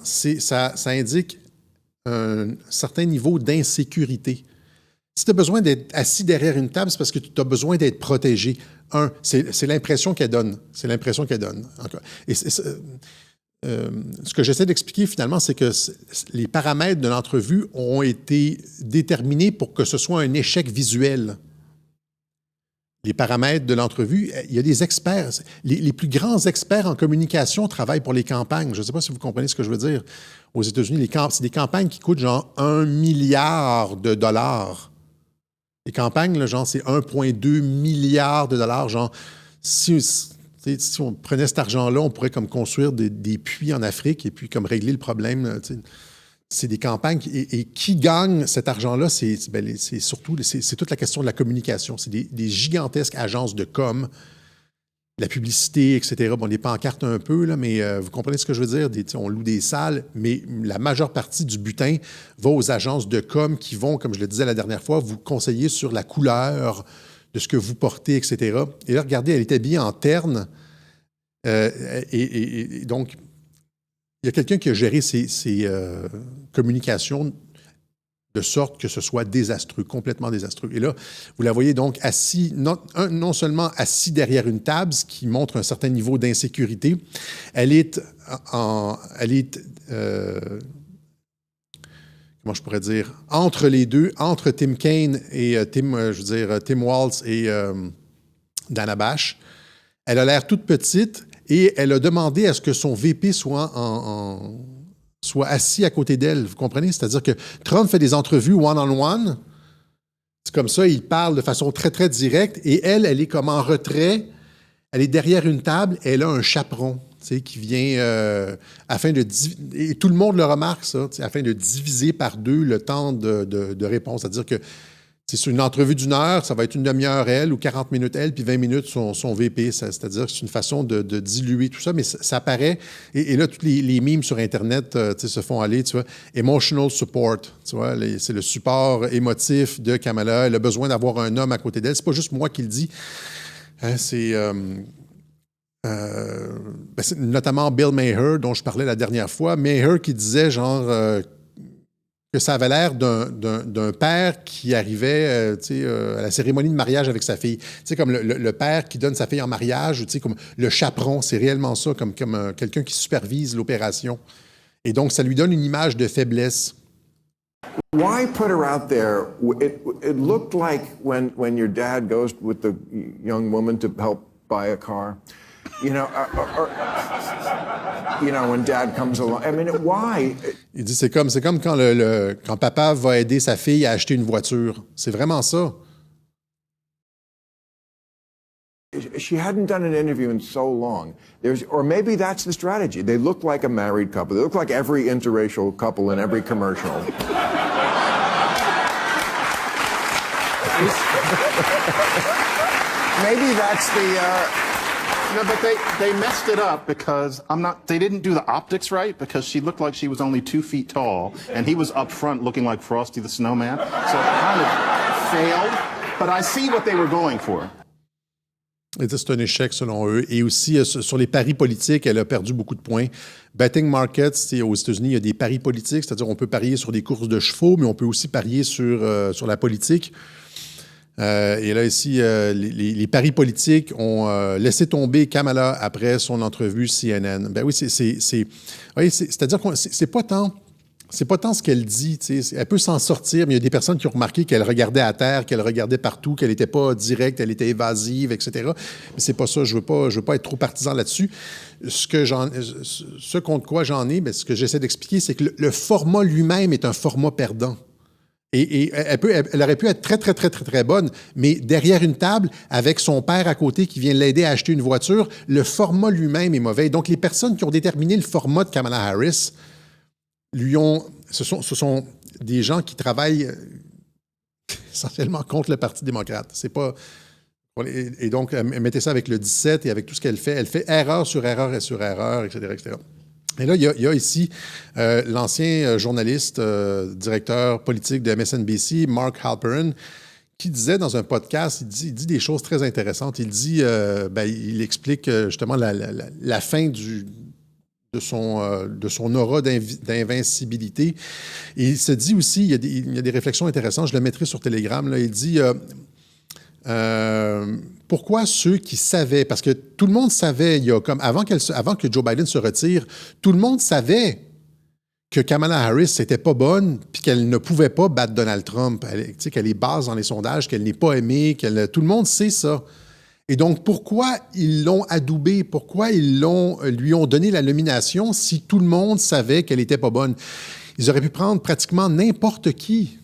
ça indique un certain niveau d'insécurité. Si tu as besoin d'être assis derrière une table, c'est parce que tu as besoin d'être protégé. C'est l'impression qu'elle donne. C'est l'impression qu'elle donne. Et ce que j'essaie d'expliquer finalement, c'est que les paramètres de l'entrevue ont été déterminés pour que ce soit un échec visuel. Les paramètres de l'entrevue, il y a des experts. Les plus grands experts en communication travaillent pour les campagnes. Je ne sais pas si vous comprenez ce que je veux dire. Aux États-Unis, c'est des campagnes qui coûtent genre 1 milliard de dollars. Les campagnes, là, genre, c'est 1,2 milliard de dollars. Genre, si on prenait cet argent-là, on pourrait comme construire des puits en Afrique et puis comme régler le problème. C'est des campagnes. Et qui gagne cet argent-là, c'est toute la question de la communication. C'est des gigantesques agences de com, la publicité, etc. Bon, les pancartes un peu, là, mais vous comprenez ce que je veux dire? On loue des salles, mais la majeure partie du butin va aux agences de com qui vont, comme je le disais la dernière fois, vous conseiller sur la couleur de ce que vous portez, etc. Et là, regardez, elle est habillée en terne. Et donc, il y a quelqu'un qui a géré ces communications de sorte que ce soit désastreux, complètement désastreux. Et là, vous la voyez donc assise, non seulement assise derrière une table, ce qui montre un certain niveau d'insécurité, elle est comment je pourrais dire, entre les deux, entre Tim Kaine et Tim Walz et Dana Bash. Elle a l'air toute petite et elle a demandé à ce que son VP soit assis à côté d'elle. Vous comprenez? C'est-à-dire que Trump fait des entrevues one-on-one. C'est comme ça, il parle de façon très, très directe. Et elle est comme en retrait. Elle est derrière une table. Elle a un chaperon qui vient afin de... Et tout le monde le remarque, ça, afin de diviser par 2 le temps de réponse. C'est-à-dire que sur une entrevue d'1 heure, ça va être une demi-heure elle ou 40 minutes elle, puis 20 minutes son VP. C'est-à-dire que c'est une façon de diluer tout ça, mais ça paraît. Et là, tous les memes sur Internet se font aller, tu vois. Emotional support, tu vois. C'est le support émotif de Kamala. Elle a besoin d'avoir un homme à côté d'elle. C'est pas juste moi qui le dis. Hein, notamment Bill Maher, dont je parlais la dernière fois. Maher qui disait genre que ça avait l'air d'un père qui arrivait à la cérémonie de mariage avec sa fille. Comme le père qui donne sa fille en mariage, ou comme le chaperon, c'est réellement ça, comme quelqu'un qui supervise l'opération. Et donc, ça lui donne une image de faiblesse. Why put her out there? It looked like when your dad goes with the young woman to help buy a car, you know, when dad comes along. I mean, why? Il dit c'est comme quand papa va aider sa fille à acheter une voiture. C'est vraiment ça. She hadn't done an interview in so long. Or maybe that's the strategy. They look like a married couple. They look like every interracial couple in every commercial. Maybe that's no, but they messed it up because they didn't do the optics right because she looked like she was only 2 feet tall and he was up front looking like Frosty the Snowman. So it kind of failed, but I see what they were going for. C'est un échec selon eux. Et aussi, sur les paris politiques, elle a perdu beaucoup de points. Betting markets, aux États-Unis, il y a des paris politiques, c'est-à-dire on peut parier sur des courses de chevaux, mais on peut aussi parier sur la politique. Et là, ici, les paris politiques ont laissé tomber Kamala après son entrevue CNN. Ben oui, c'est-à-dire que c'est pas tant ce qu'elle dit. Elle peut s'en sortir, mais il y a des personnes qui ont remarqué qu'elle regardait à terre, qu'elle regardait partout, qu'elle n'était pas directe, elle était évasive, etc. Mais c'est pas ça. Je veux pas être trop partisan là-dessus. Ce contre quoi j'en ai, ce que j'essaie d'expliquer, c'est que le format lui-même est un format perdant. Et elle aurait pu être très, très, très, très, très bonne, mais derrière une table, avec son père à côté qui vient l'aider à acheter une voiture, le format lui-même est mauvais. Donc, les personnes qui ont déterminé le format de Kamala Harris, ce sont des gens qui travaillent essentiellement contre le Parti démocrate. C'est pas... Et donc, mettez ça avec le 17 et avec tout ce qu'elle fait. Elle fait erreur sur erreur et sur erreur, etc., etc. Et là, il y a ici l'ancien journaliste, directeur politique de MSNBC, Mark Halperin, qui disait dans un podcast, il dit des choses très intéressantes. Il dit, il explique justement la fin de son aura d'invincibilité. Et il se dit aussi, il y a des réflexions intéressantes, je le mettrai sur Telegram, là, il dit... pourquoi ceux qui savaient, parce que tout le monde savait, avant que Joe Biden se retire, tout le monde savait que Kamala Harris n'était pas bonne puis qu'elle ne pouvait pas battre Donald Trump, qu'elle est basse dans les sondages, qu'elle n'est pas aimée, tout le monde sait ça. Et donc, pourquoi ils l'ont adoubée? Pourquoi ils lui ont donné la nomination si tout le monde savait qu'elle n'était pas bonne? Ils auraient pu prendre pratiquement n'importe qui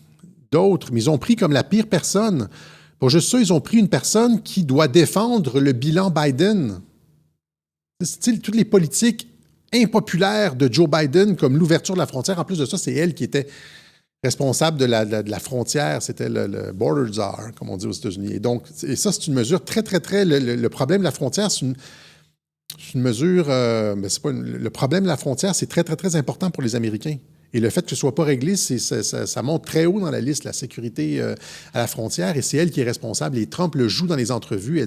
d'autre, mais ils ont pris comme la pire personne. Pour juste ça, ils ont pris une personne qui doit défendre le bilan Biden. Toutes les politiques impopulaires de Joe Biden, comme l'ouverture de la frontière, en plus de ça, c'est elle qui était responsable de la frontière. C'était le border czar, comme on dit aux États-Unis. Et ça, c'est une mesure très, très, très... Le problème de la frontière, c'est une mesure... le problème de la frontière, c'est très, très, très important pour les Américains. Et le fait que ce ne soit pas réglé, ça monte très haut dans la liste, la sécurité à la frontière, et c'est elle qui est responsable. Et Trump le joue dans les entrevues.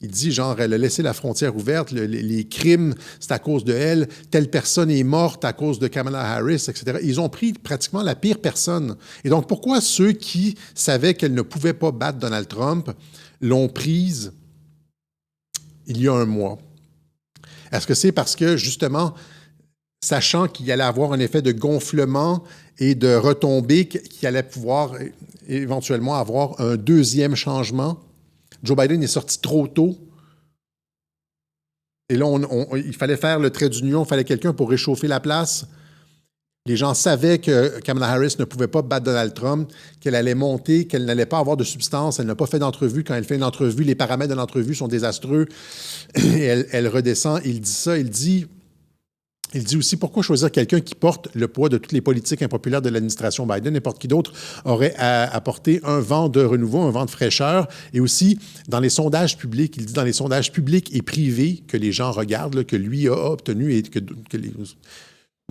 Il dit genre, elle a laissé la frontière ouverte, les crimes, c'est à cause de elle, telle personne est morte à cause de Kamala Harris, etc. Ils ont pris pratiquement la pire personne. Et donc, pourquoi ceux qui savaient qu'elle ne pouvait pas battre Donald Trump l'ont prise il y a un mois? Est-ce que c'est parce que, justement, sachant qu'il allait avoir un effet de gonflement et de retombée, qu'il allait pouvoir éventuellement avoir un deuxième changement? Joe Biden est sorti trop tôt. Et là, il fallait faire le trait d'union, il fallait quelqu'un pour réchauffer la place. Les gens savaient que Kamala Harris ne pouvait pas battre Donald Trump, qu'elle allait monter, qu'elle n'allait pas avoir de substance. Elle n'a pas fait d'entrevue. Quand elle fait une entrevue, les paramètres de l'entrevue sont désastreux. Et elle redescend. Il dit ça. Il dit aussi, pourquoi choisir quelqu'un qui porte le poids de toutes les politiques impopulaires de l'administration Biden? N'importe qui d'autre aurait apporté un vent de renouveau, un vent de fraîcheur. Et aussi, dans les sondages publics, il dit dans les sondages publics et privés que les gens regardent, là, que lui a obtenu et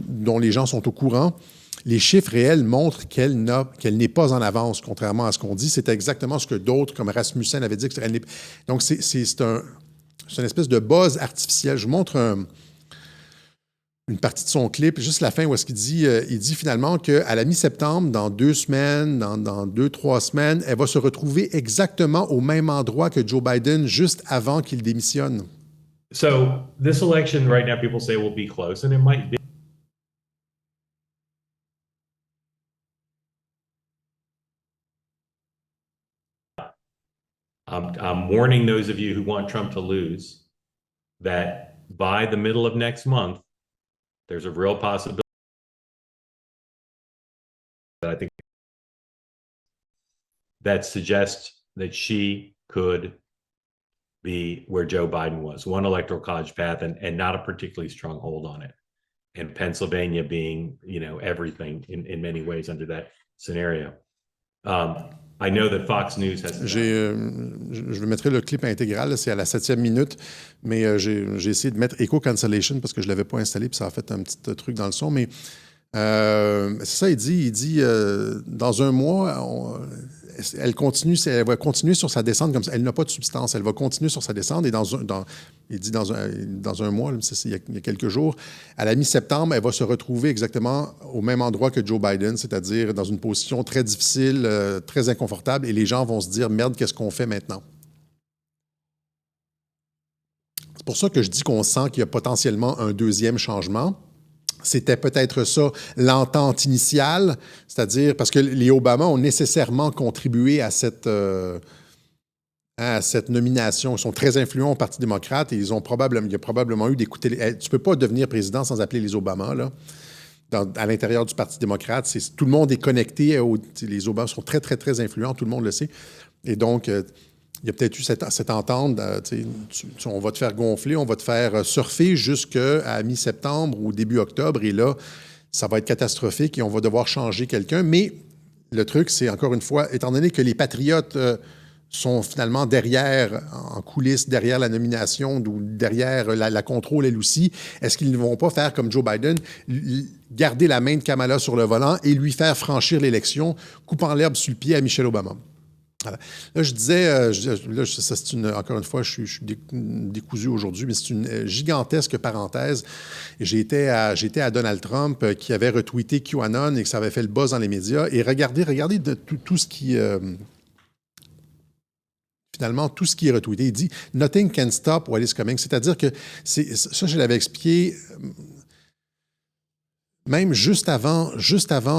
dont les gens sont au courant, les chiffres réels montrent qu'elle n'est pas en avance, contrairement à ce qu'on dit. C'est exactement ce que d'autres, comme Rasmussen, avaient dit. Donc, c'est C'est une espèce de buzz artificiel. Je vous montre une partie de son clip, juste la fin où est-ce qu'il dit finalement qu'à la mi-septembre, dans 2 semaines, dans 2-3 semaines, elle va se retrouver exactement au même endroit que Joe Biden juste avant qu'il démissionne. So this election right now, people say will be close, and it might be. I'm warning those of you who want Trump to lose that by the middle of next month, there's a real possibility that I think that suggests that she could be where Joe Biden was, one electoral college path and not a particularly strong hold on it. And Pennsylvania being, everything in many ways under that scenario. I know that Fox News has... je vous mettrai le clip intégral, c'est à la 7e minute, mais j'ai essayé de mettre Echo Cancellation parce que je ne l'avais pas installé, puis ça a fait un petit truc dans le son, mais c'est ça, il dit dans un mois, elle va continuer sur sa descente comme ça. Elle n'a pas de substance. Elle va continuer sur sa descente et il dit dans un mois, il y a quelques jours, à la mi-septembre, elle va se retrouver exactement au même endroit que Joe Biden, c'est-à-dire dans une position très difficile, très inconfortable, et les gens vont se dire « Merde, qu'est-ce qu'on fait maintenant? » C'est pour ça que je dis qu'on sent qu'il y a potentiellement un deuxième changement. C'était peut-être ça, l'entente initiale, c'est-à-dire parce que les Obama ont nécessairement contribué à cette nomination. Ils sont très influents au Parti démocrate et il y a probablement eu des coups de télé. Tu ne peux pas devenir président sans appeler les Obama, là. À l'intérieur du Parti démocrate, tout le monde est connecté. Les Obama sont très, très, très influents, tout le monde le sait. Et donc, il y a peut-être eu cette entente, on va te faire gonfler, on va te faire surfer jusqu'à mi-septembre ou début octobre, et là, ça va être catastrophique et on va devoir changer quelqu'un. Mais le truc, c'est encore une fois, étant donné que les patriotes sont finalement derrière, en coulisses, derrière la nomination ou derrière la contrôle, elle aussi, est-ce qu'ils ne vont pas faire comme Joe Biden, garder la main de Kamala sur le volant et lui faire franchir l'élection, coupant l'herbe sur le pied à Michelle Obama? Voilà. Là, je disais, encore une fois, je suis décousu aujourd'hui, mais c'est une gigantesque parenthèse. J'étais à Donald Trump qui avait retweeté QAnon et que ça avait fait le buzz dans les médias. Et regardez de tout ce qui... finalement, tout ce qui est retweeté. Il dit « Nothing can stop what is coming ». C'est-à-dire que, ça, je l'avais expliqué... Même juste avant,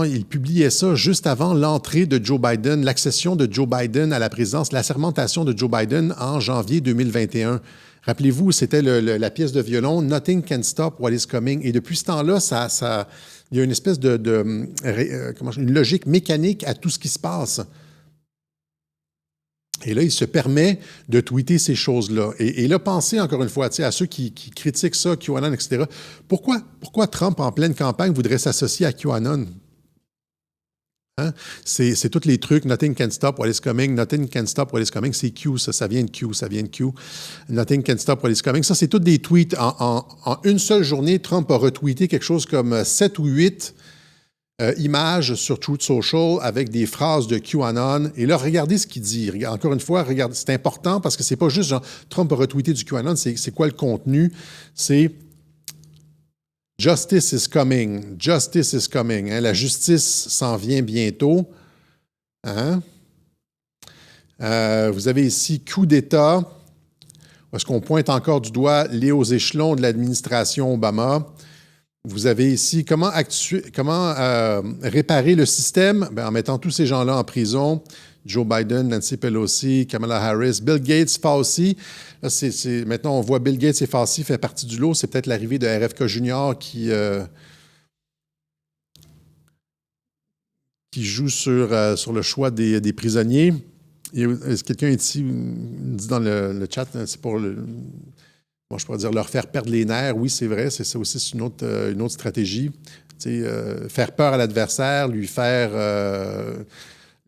il publiait ça, juste avant l'entrée de Joe Biden, l'accession de Joe Biden à la présidence, l'assermentation de Joe Biden en janvier 2021. Rappelez-vous, c'était la pièce de violon « Nothing can stop what is coming ». Et depuis ce temps-là, il y a une espèce une logique mécanique à tout ce qui se passe. Et là, il se permet de tweeter ces choses-là. Et là, pensez encore une fois à ceux qui critiquent ça, QAnon, etc. Pourquoi Trump, en pleine campagne, voudrait s'associer à QAnon? Hein? C'est tous les trucs, nothing can stop what is coming, nothing can stop what is coming, c'est Q, ça vient de Q. Nothing can stop what is coming. Ça, c'est tous des tweets. En une seule journée, Trump a retweeté quelque chose comme 7 ou 8 images sur Truth Social avec des phrases de QAnon. Et là, regardez ce qu'il dit. Encore une fois, regardez, c'est important parce que c'est pas juste genre Trump a retweeté du QAnon, c'est quoi le contenu? C'est Justice is coming. Justice is coming. Hein? La justice s'en vient bientôt. Hein? Vous avez ici coup d'État. Est-ce qu'on pointe encore du doigt les hauts échelons de l'administration Obama? Vous avez ici comment réparer le système en mettant tous ces gens-là en prison. Joe Biden, Nancy Pelosi, Kamala Harris, Bill Gates, Fauci. Là, maintenant, on voit Bill Gates et Fauci fait partie du lot. C'est peut-être l'arrivée de RFK Jr. qui joue sur le choix des prisonniers. Quelqu'un ici dit dans le chat, c'est pour moi, je pourrais dire leur faire perdre les nerfs. Oui, c'est vrai, c'est ça aussi, c'est une autre stratégie. Faire peur à l'adversaire, lui faire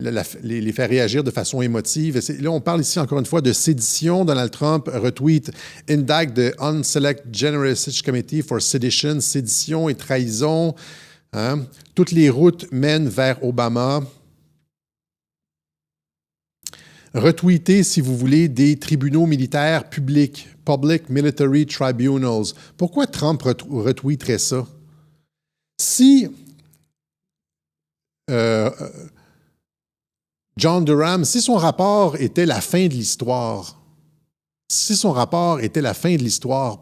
les faire réagir de façon émotive. Là, on parle ici encore une fois de sédition. Donald Trump retweet « Indict the Unselect General Research Committee for Sedition », sédition et trahison. Hein? Toutes les routes mènent vers Obama. retweeter, si vous voulez, des tribunaux militaires publics, Public Military Tribunals. Pourquoi Trump retweeterait ça? Si John Durham, si son rapport était la fin de l'histoire,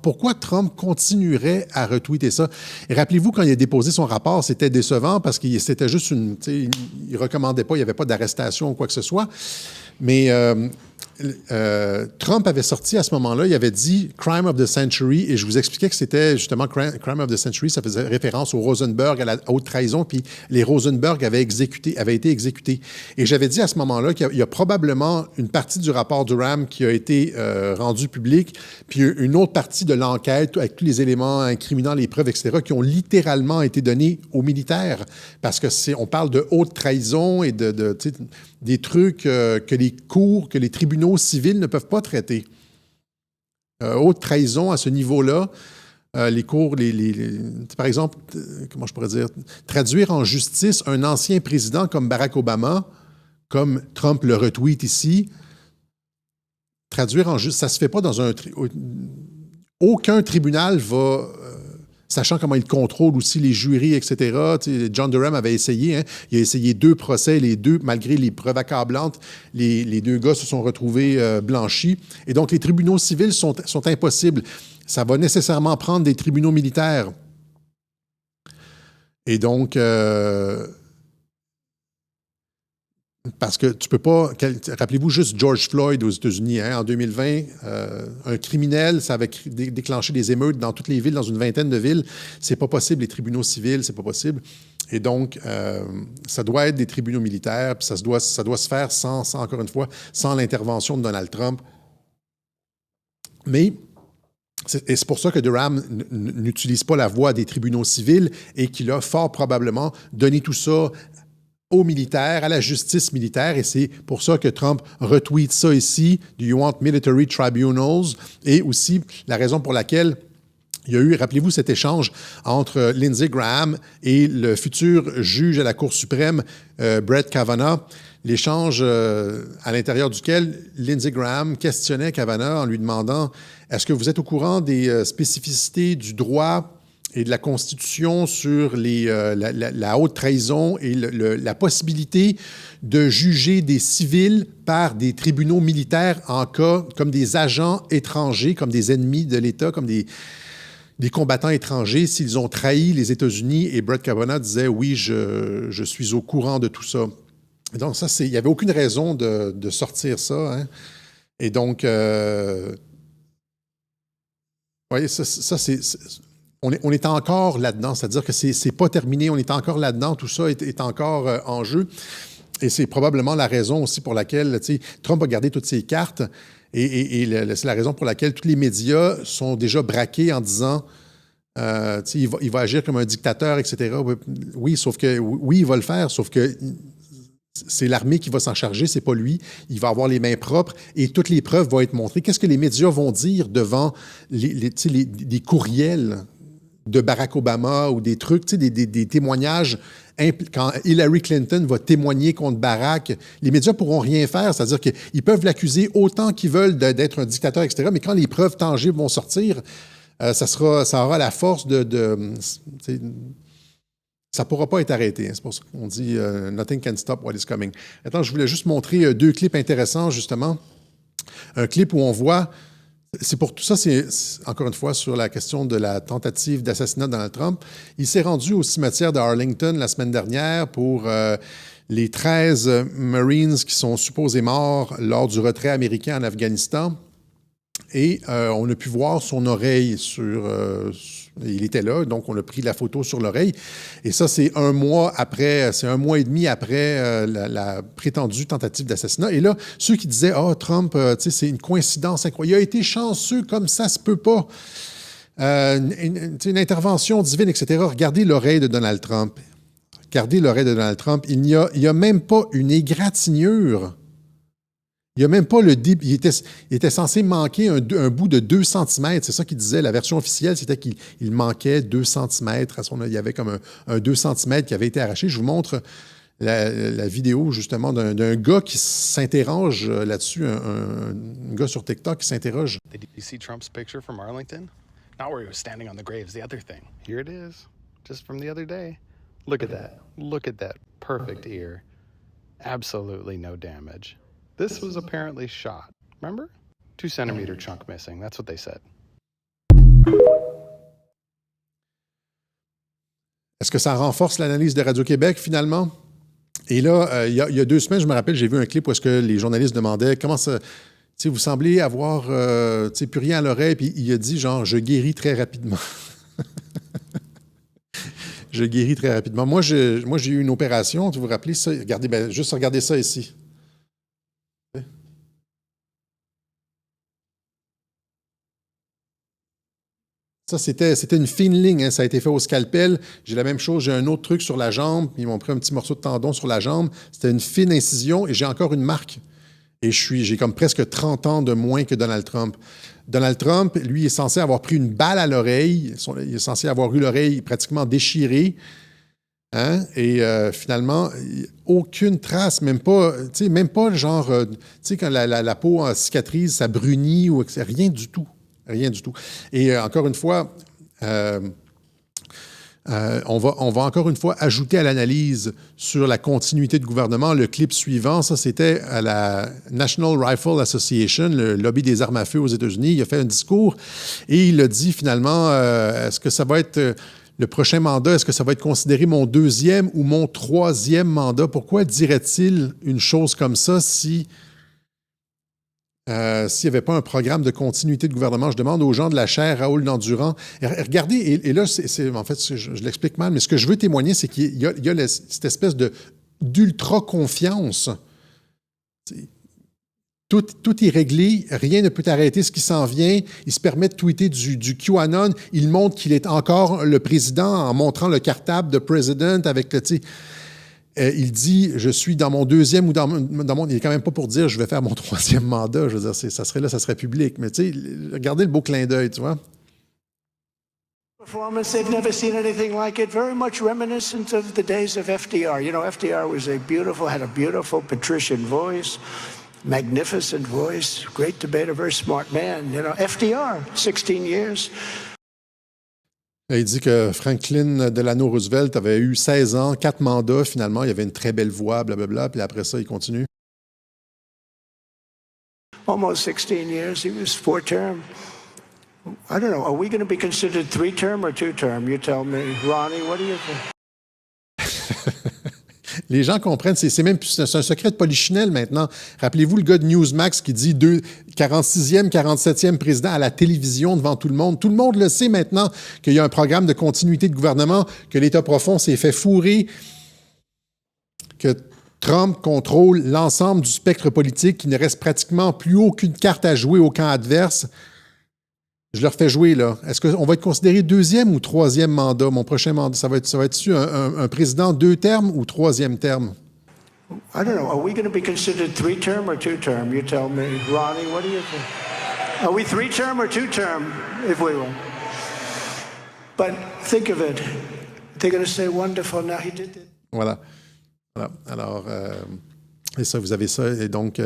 pourquoi Trump continuerait à retweeter ça? Et rappelez-vous, quand il a déposé son rapport, c'était décevant parce que c'était juste il ne recommandait pas, il n'y avait pas d'arrestation ou quoi que ce soit. Mais Trump avait sorti à ce moment-là, il avait dit « Crime of the Century » et je vous expliquais que c'était justement « Crime of the Century », ça faisait référence au Rosenberg, à la haute trahison, puis les Rosenberg avaient été exécutés. Et j'avais dit à ce moment-là qu'il y a probablement une partie du rapport Durham qui a été rendue publique, puis une autre partie de l'enquête avec tous les éléments incriminants, les preuves, etc., qui ont littéralement été donnés aux militaires. Parce que on parle de haute trahison et des trucs que les tribunaux civils ne peuvent pas traiter. Haute trahison à ce niveau-là, les cours, par exemple, comment je pourrais dire, traduire en justice un ancien président comme Barack Obama, comme Trump le retweet ici, traduire en justice, ça ne se fait pas dans aucun tribunal va... sachant comment il contrôle aussi les jurys, etc. John Durham avait essayé, il a essayé 2 procès, les 2, malgré les preuves accablantes, les 2 gars se sont retrouvés blanchis. Et donc, les tribunaux civils sont impossibles. Ça va nécessairement prendre des tribunaux militaires. Et donc, parce que tu peux pas... Rappelez-vous juste George Floyd aux États-Unis, en 2020, un criminel, ça avait déclenché des émeutes dans toutes les villes, dans une vingtaine de villes. C'est pas possible, les tribunaux civils, c'est pas possible. Et donc, ça doit être des tribunaux militaires, puis ça doit se faire encore une fois, sans l'intervention de Donald Trump. Mais... c'est pour ça que Durham n'utilise pas la voie des tribunaux civils et qu'il a fort probablement donné tout ça aux militaires, à la justice militaire, et c'est pour ça que Trump retweet ça ici, « Do you want military tribunals ?» et aussi la raison pour laquelle il y a eu, rappelez-vous, cet échange entre Lindsey Graham et le futur juge à la Cour suprême, Brett Kavanaugh, l'échange à l'intérieur duquel Lindsey Graham questionnait Kavanaugh en lui demandant « Est-ce que vous êtes au courant des spécificités du droit et de la Constitution sur la haute trahison et la possibilité de juger des civils par des tribunaux militaires en cas comme des agents étrangers, comme des ennemis de l'État, comme des combattants étrangers, s'ils ont trahi les États-Unis? » Et Brett Kavanaugh disait « Oui, je suis au courant de tout ça. » Donc ça, il n'y avait aucune raison de sortir ça. Et donc, vous voyez, ça c'est... On est encore là-dedans, c'est-à-dire que c'est pas terminé, on est encore là-dedans, tout ça est encore en jeu. Et c'est probablement la raison aussi pour laquelle Trump a gardé toutes ses cartes et c'est la raison pour laquelle tous les médias sont déjà braqués en disant il va agir comme un dictateur, etc. Oui, il va le faire, sauf que c'est l'armée qui va s'en charger, c'est pas lui. Il va avoir les mains propres et toutes les preuves vont être montrées. Qu'est-ce que les médias vont dire devant des courriels de Barack Obama ou des trucs, des témoignages. Quand Hillary Clinton va témoigner contre Barack, les médias ne pourront rien faire. C'est-à-dire qu'ils peuvent l'accuser autant qu'ils veulent d'être un dictateur, etc. Mais quand les preuves tangibles vont sortir, ça aura la force ça ne pourra pas être arrêté. C'est pour ça qu'on dit « Nothing can stop what is coming ». Attends, je voulais juste montrer 2 clips intéressants, justement. Un clip où on voit... C'est pour tout ça, c'est encore une fois sur la question de la tentative d'assassinat de Donald Trump. Il s'est rendu au cimetière de Arlington la semaine dernière pour les 13 Marines qui sont supposés morts lors du retrait américain en Afghanistan. Et on a pu voir son oreille il était là, donc on a pris la photo sur l'oreille. Et ça, c'est 1 mois après, c'est 1 mois et demi après la prétendue tentative d'assassinat. Et là, ceux qui disaient « Ah, Trump, c'est une coïncidence incroyable. Il a été chanceux comme ça se peut pas. Une intervention divine, etc. » Regardez l'oreille de Donald Trump. Regardez l'oreille de Donald Trump. Il n'y a même pas une égratignure. Il n'y a même pas il était censé manquer un bout de 2 cm. C'est ça qu'il disait. La version officielle, c'était qu'il manquait 2 cm. Il y avait comme un 2 cm qui avait été arraché. Je vous montre la vidéo, justement, d'un gars qui s'interroge là-dessus, un gars sur TikTok qui s'interroge. Did you see Trump's picture from Arlington? Not where he was standing on the graves, the other thing. Here it is, just from the other day. Look at that. Look at that perfect ear. Absolutely no damage. This was apparently shot. Remember? 2 centimeter chunk missing. That's what they said. Est-ce que ça renforce l'analyse de Radio-Québec, finalement? Et là, il y a 2 semaines, je me rappelle, j'ai vu un clip où est-ce que les journalistes demandaient comment ça... vous semblez avoir plus rien à l'oreille, puis il a dit genre, je guéris très rapidement. Je guéris très rapidement. Moi, j'ai eu une opération, vous vous rappelez ça? Regardez, juste regardez ça ici. Ça, c'était une fine ligne, hein. Ça a été fait au scalpel. J'ai la même chose, j'ai un autre truc sur la jambe. Ils m'ont pris un petit morceau de tendon sur la jambe. C'était une fine incision et j'ai encore une marque. Et j'ai comme presque 30 ans de moins que Donald Trump. Donald Trump, lui, est censé avoir pris une balle à l'oreille. Il est censé avoir eu l'oreille pratiquement déchirée. Hein? Et finalement, aucune trace, même pas genre, quand la peau en cicatrise, ça brunit, ou rien du tout. Rien du tout. Et encore une fois, on va encore une fois ajouter à l'analyse sur la continuité de gouvernement. Le clip suivant, ça, c'était à la National Rifle Association, le lobby des armes à feu aux États-Unis. Il a fait un discours et il a dit finalement, est-ce que ça va être le prochain mandat, est-ce que ça va être considéré mon 2e ou mon 3e mandat? Pourquoi dirait-il une chose comme ça si... s'il n'y avait pas un programme de continuité de gouvernement? Je demande aux gens de la chaire Raoul Dandurand. Regardez, et là, en fait, je l'explique mal, mais ce que je veux témoigner, c'est qu'il y a cette espèce d'ultra-confiance. Tout est réglé, rien ne peut arrêter ce qui s'en vient. Il se permet de tweeter du QAnon. Il montre qu'il est encore le président en montrant le cartable de President avec le... il dit, je suis dans mon 2e ou dans mon... Il n'est quand même pas pour dire, je vais faire mon 3e mandat. Je veux dire, ça serait public. Mais tu sais, regardez le beau clin d'œil, tu vois. Performance, they've never seen anything like it. Very much reminiscent of the days of FDR. You know, FDR had a beautiful patrician voice, magnificent voice, great debater, very smart man. You know, FDR, 16 years. Il dit que Franklin Delano Roosevelt avait eu 16 ans, 4 mandats, finalement, il avait une très belle voix, blablabla, puis après ça, il continue. Almost 16 years, he was 4-term. I don't know, are we going to be considered 3-term or 2-term? You tell me. Ronnie, what do you think? Les gens comprennent, c'est un secret de polichinelle maintenant. Rappelez-vous le gars de Newsmax qui dit 46e, 47e président à la télévision devant tout le monde. Tout le monde le sait maintenant qu'il y a un programme de continuité de gouvernement, que l'État profond s'est fait fourrer, que Trump contrôle l'ensemble du spectre politique, qu'il ne reste pratiquement plus aucune carte à jouer au camp adverse. Je leur fais jouer, là. Est-ce qu'on va être considéré 2e ou 3e mandat? Mon prochain mandat, ça va être un président 2 termes ou 3e terme? I don't know. Are we going to be considered 3-term or 2-term? You tell me. Ronnie, what do you think? Are we 3-term or 2-term, if we were? But think of it. They're going to say, wonderful, now he did it. Voilà. Alors, et ça, vous avez ça. Et donc...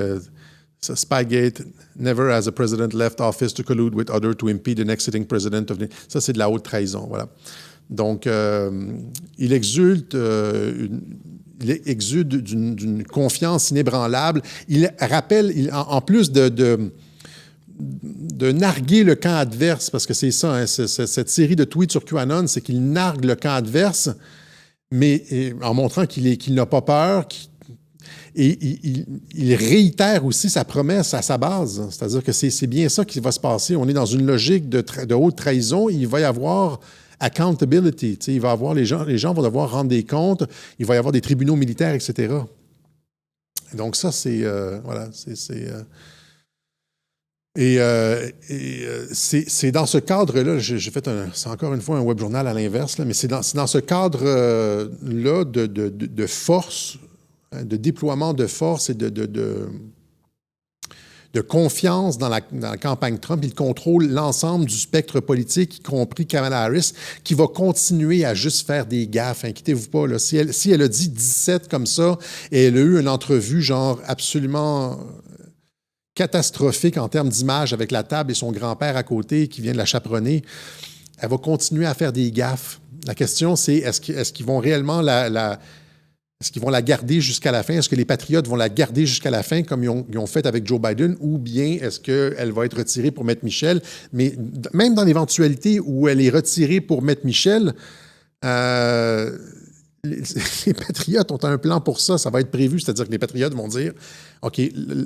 Spygate, never has a president left office to collude with others to impede an exiting president of the... Ça, c'est de la haute trahison, voilà. Donc, il exulte d'une confiance inébranlable. Il rappelle, en plus de narguer le camp adverse, parce que c'est ça, hein, cette série de tweets sur QAnon, c'est qu'il nargue le camp adverse, mais en montrant qu'il n'a pas peur, et il réitère aussi sa promesse à sa base. C'est-à-dire que c'est bien ça qui va se passer. On est dans une logique de haute trahison. Il va y avoir accountability. Il va y avoir les gens vont devoir rendre des comptes. Il va y avoir des tribunaux militaires, etc. Donc ça, c'est... voilà, c'est dans ce cadre-là, j'ai fait c'est encore une fois un web journal à l'inverse, mais c'est dans ce cadre-là de force, de déploiement de force et de de confiance dans la campagne Trump. Il contrôle l'ensemble du spectre politique, y compris Kamala Harris, qui va continuer à juste faire des gaffes. Inquiétez-vous pas. Là. Si elle a dit 17 comme ça, et elle a eu une entrevue genre absolument catastrophique en termes d'image avec la table et son grand-père à côté qui vient de la chaperonner, elle va continuer à faire des gaffes. La question, c'est est-ce qu'ils vont réellement est-ce qu'ils vont la garder jusqu'à la fin? Est-ce que les patriotes vont la garder jusqu'à la fin comme ils ont fait avec Joe Biden? Ou bien est-ce qu'elle va être retirée pour mettre Michel? Mais même dans l'éventualité où elle est retirée pour mettre Michel, les patriotes ont un plan pour ça. Ça va être prévu. C'est-à-dire que les patriotes vont dire OK,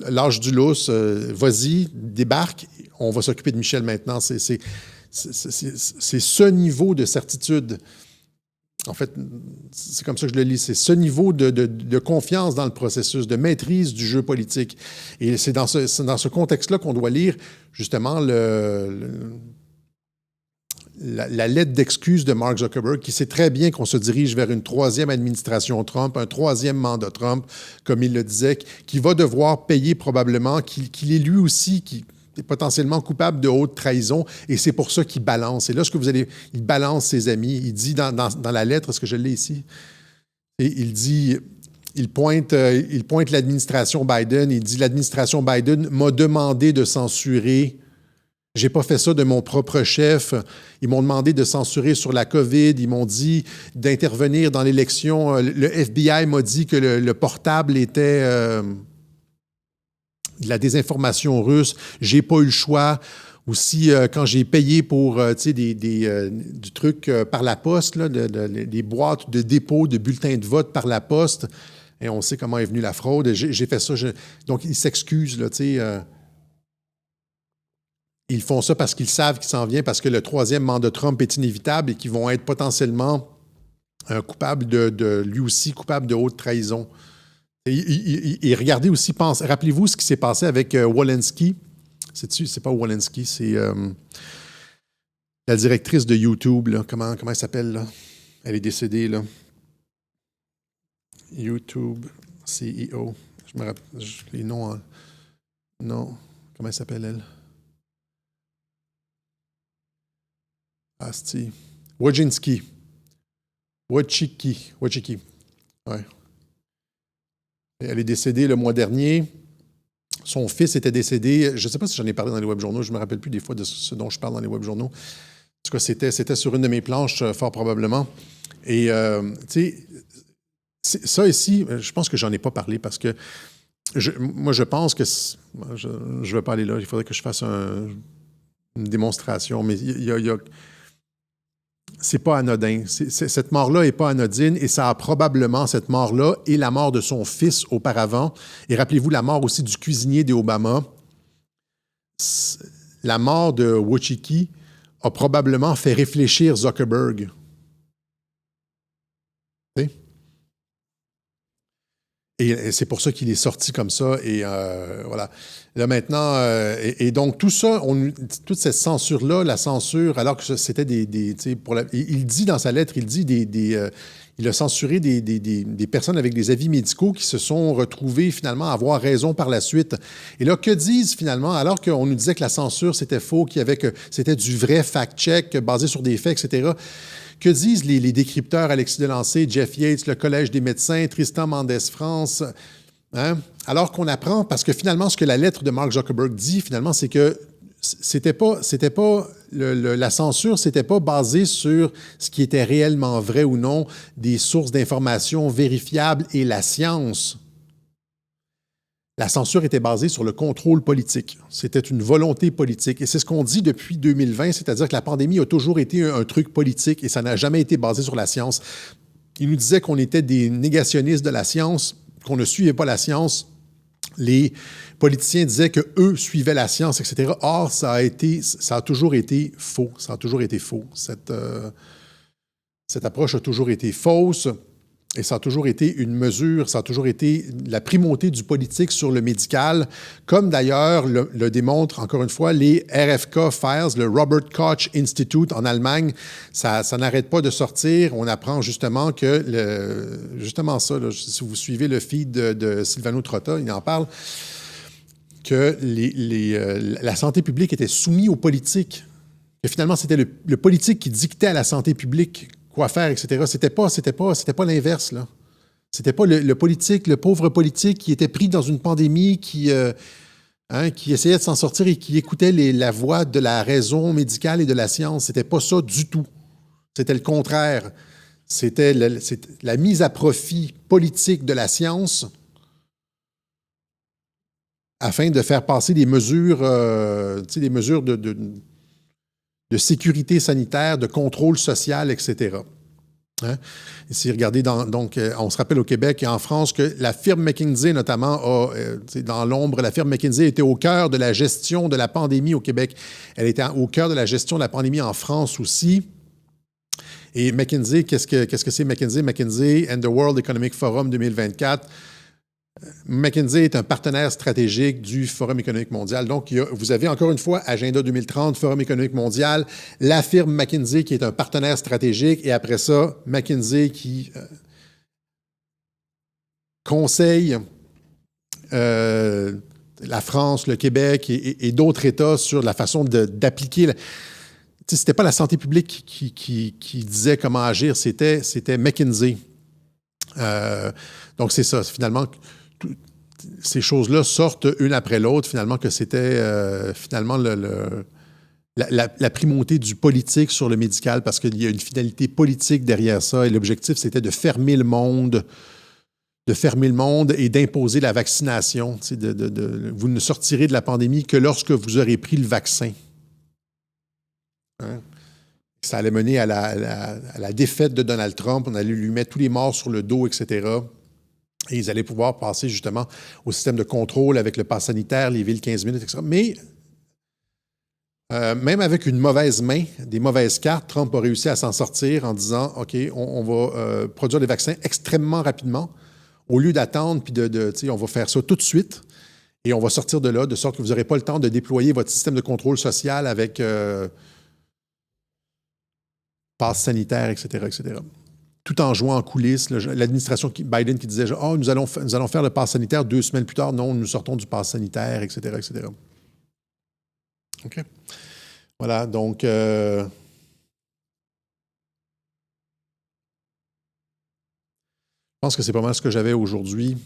l'âge du lousse, vas-y, débarque. On va s'occuper de Michel maintenant. C'est ce niveau de certitude. En fait, c'est comme ça que je le lis. C'est ce niveau de confiance dans le processus, de maîtrise du jeu politique. Et c'est dans ce contexte-là qu'on doit lire, justement, la lettre d'excuse de Mark Zuckerberg, qui sait très bien qu'on se dirige vers une troisième administration Trump, un troisième mandat Trump, comme il le disait, qui va devoir payer probablement, qu'il est lui aussi qui est potentiellement coupable de haute trahison, et c'est pour ça qu'il balance. Et là, il balance ses amis. Il dit dans la lettre, est-ce que je l'ai ici? Et il pointe l'administration Biden, il dit, l'administration Biden m'a demandé de censurer. J'ai pas fait ça de mon propre chef. Ils m'ont demandé de censurer sur la COVID. Ils m'ont dit d'intervenir dans l'élection. Le FBI m'a dit que le portable était de la désinformation russe. J'ai pas eu le choix. Aussi, quand j'ai payé pour du truc par la poste, là, des boîtes de dépôt de bulletins de vote par la poste, et on sait comment est venue la fraude. J'ai fait ça. Donc, ils s'excusent, là, tu sais. Ils font ça parce qu'ils savent qu'il s'en vient, parce que le troisième mandat Trump est inévitable et qu'ils vont être potentiellement coupables lui aussi, coupable de haute trahison. Et regardez aussi, rappelez-vous ce qui s'est passé avec Walensky. C'est pas Walensky, c'est la directrice de YouTube. Là. Comment elle s'appelle? Là? Elle est décédée. Là. YouTube, CEO. Je me rappelle les noms. Non. Comment elle s'appelle, elle? Asti. Wojcicki. Ouais. Elle est décédée le mois dernier. Son fils était décédé. Je ne sais pas si j'en ai parlé dans les webjournaux. Je ne me rappelle plus des fois de ce dont je parle dans les webjournaux. En tout cas, c'était sur une de mes planches, fort probablement. Et, tu sais, ça ici, je pense que j'en ai pas parlé parce que moi, je pense que... Je ne vais pas aller là. Il faudrait que je fasse une démonstration. Mais il y a c'est pas anodin. Cette mort-là n'est pas anodine et ça a probablement, cette mort-là et la mort de son fils auparavant, et rappelez-vous la mort aussi du cuisinier des Obama, la mort de Wojcicki a probablement fait réfléchir Zuckerberg. Et c'est pour ça qu'il est sorti comme ça. Et voilà. Là maintenant, et donc tout ça, toute cette censure-là, la censure, alors que c'était il dit dans sa lettre, il a censuré des personnes avec des avis médicaux qui se sont retrouvées finalement à avoir raison par la suite. Et là, que disent finalement, alors qu'on nous disait que la censure c'était faux, que c'était du vrai fact-check basé sur des faits, etc. Que disent les décrypteurs Alexis Delancey, Jeff Yates, le Collège des médecins, Tristan Mendès France, hein? Alors qu'on apprend, parce que finalement, ce que la lettre de Mark Zuckerberg dit, finalement, c'est que la censure, c'était pas basé sur ce qui était réellement vrai ou non, des sources d'informations vérifiables et la science. La censure était basée sur le contrôle politique. C'était une volonté politique. Et c'est ce qu'on dit depuis 2020, c'est-à-dire que la pandémie a toujours été un truc politique et ça n'a jamais été basé sur la science. Il nous disait qu'on était des négationnistes de la science, qu'on ne suivait pas la science. Les politiciens disaient qu'eux suivaient la science, etc. Or, ça a toujours été faux. Ça a toujours été faux. Cette approche a toujours été fausse. Et ça a toujours été une mesure, ça a toujours été la primauté du politique sur le médical, comme d'ailleurs le démontrent, encore une fois, les RFK Files, le Robert Koch Institute en Allemagne. Ça n'arrête pas de sortir. On apprend justement que, justement ça, là, si vous suivez le feed de Silvano Trotta, il en parle, que la santé publique était soumise aux politiques, que finalement c'était le politique qui dictait à la santé publique quoi faire, etc. C'était pas l'inverse, là. C'était pas le politique, le pauvre politique qui était pris dans une pandémie, qui essayait de s'en sortir et qui écoutait la voix de la raison médicale et de la science. C'était pas ça du tout. C'était le contraire. C'était la mise à profit politique de la science afin de faire passer des mesures, des mesures de sécurité sanitaire, de contrôle social, etc. Hein? Ici, regardez, on se rappelle au Québec et en France que la firme McKinsey, notamment, dans l'ombre, la firme McKinsey était au cœur de la gestion de la pandémie au Québec. Elle était au cœur de la gestion de la pandémie en France aussi. Et McKinsey, qu'est-ce que c'est McKinsey? McKinsey and the World Economic Forum 2024. McKinsey est un partenaire stratégique du Forum économique mondial. Donc, vous avez encore une fois Agenda 2030, Forum économique mondial, la firme McKinsey qui est un partenaire stratégique, et après ça, McKinsey qui conseille la France, le Québec et d'autres États sur la façon d'appliquer. C'était pas la santé publique qui disait comment agir, c'était McKinsey. Donc, c'est ça, finalement. Ces choses-là sortent une après l'autre, finalement, que c'était finalement la primauté du politique sur le médical, parce qu'il y a une finalité politique derrière ça, et l'objectif, c'était de fermer le monde et d'imposer la vaccination. Vous ne sortirez de la pandémie que lorsque vous aurez pris le vaccin. Hein? Ça allait mener à la défaite de Donald Trump, on allait lui mettre tous les morts sur le dos, etc., et ils allaient pouvoir passer justement au système de contrôle avec le pass sanitaire, les villes 15 minutes, etc. Mais même avec une mauvaise main, des mauvaises cartes, Trump a réussi à s'en sortir en disant « OK, on va produire des vaccins extrêmement rapidement au lieu d'attendre, puis on va faire ça tout de suite et on va sortir de là, de sorte que vous n'aurez pas le temps de déployer votre système de contrôle social avec pass sanitaire, etc., etc. » Tout en jouant en coulisses. L'administration Biden qui disait « Oh, nous allons faire le pass sanitaire 2 semaines plus tard. » Non, nous sortons du pass sanitaire, etc., etc. OK. Voilà, donc... je pense que c'est pas mal ce que j'avais aujourd'hui.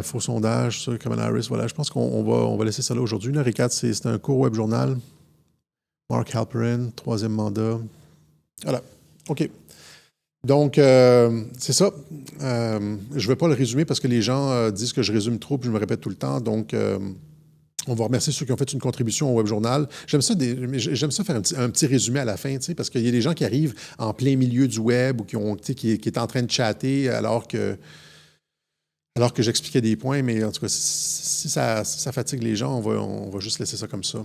Faux sondage sur Kamala Harris. Voilà, je pense qu'on va laisser ça là aujourd'hui. Le RICAD, c'est un court web journal. Mark Halperin, 3e mandat. Voilà. OK. Donc, c'est ça. Je ne vais pas le résumer parce que les gens disent que je résume trop puis je me répète tout le temps. Donc, on va remercier ceux qui ont fait une contribution au web journal. J'aime ça faire un petit résumé à la fin, parce qu'il y a des gens qui arrivent en plein milieu du web ou qui est en train de chatter alors que j'expliquais des points. Mais en tout cas, si ça fatigue les gens, on va juste laisser ça comme ça.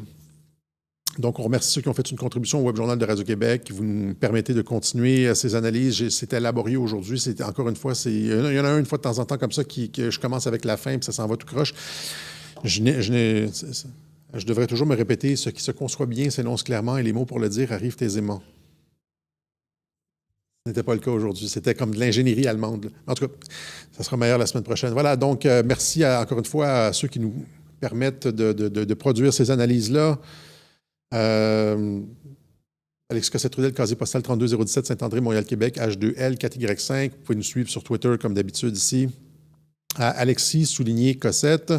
Donc, on remercie ceux qui ont fait une contribution au Web Journal de Radio-Québec, qui vous nous permettez de continuer ces analyses. C'était laborieux aujourd'hui. Encore une fois, il y en a une fois de temps en temps comme ça que je commence avec la fin, puis ça s'en va tout croche. Je devrais toujours me répéter, ce qui se conçoit bien s'énonce clairement et les mots pour le dire arrivent aisément. Ce n'était pas le cas aujourd'hui. C'était comme de l'ingénierie allemande. En tout cas, ça sera meilleur la semaine prochaine. Voilà, donc merci encore une fois à ceux qui nous permettent de produire ces analyses-là. Alex Cossette-Trudel, casier postal 32017, Saint-André, Montréal, Québec, H2L, 4Y5. Vous pouvez nous suivre sur Twitter comme d'habitude ici. Alexis, souligné Cossette.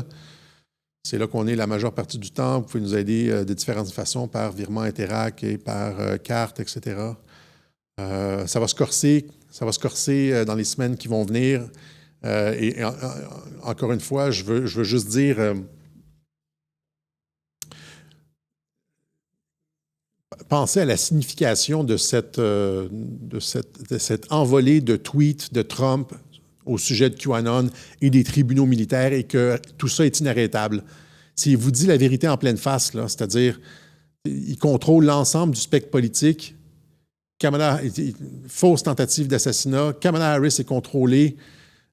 C'est là qu'on est la majeure partie du temps. Vous pouvez nous aider de différentes façons, par virement Interac et par carte, etc. Ça va se corser dans les semaines qui vont venir. Encore une fois, je veux juste dire... Pensez à la signification de cette envolée de tweets de Trump au sujet de QAnon et des tribunaux militaires, et que tout ça est inarrêtable. S'il vous dit la vérité en pleine face, là, c'est-à-dire il contrôle l'ensemble du spectre politique, fausse tentative d'assassinat, Kamala Harris est contrôlée.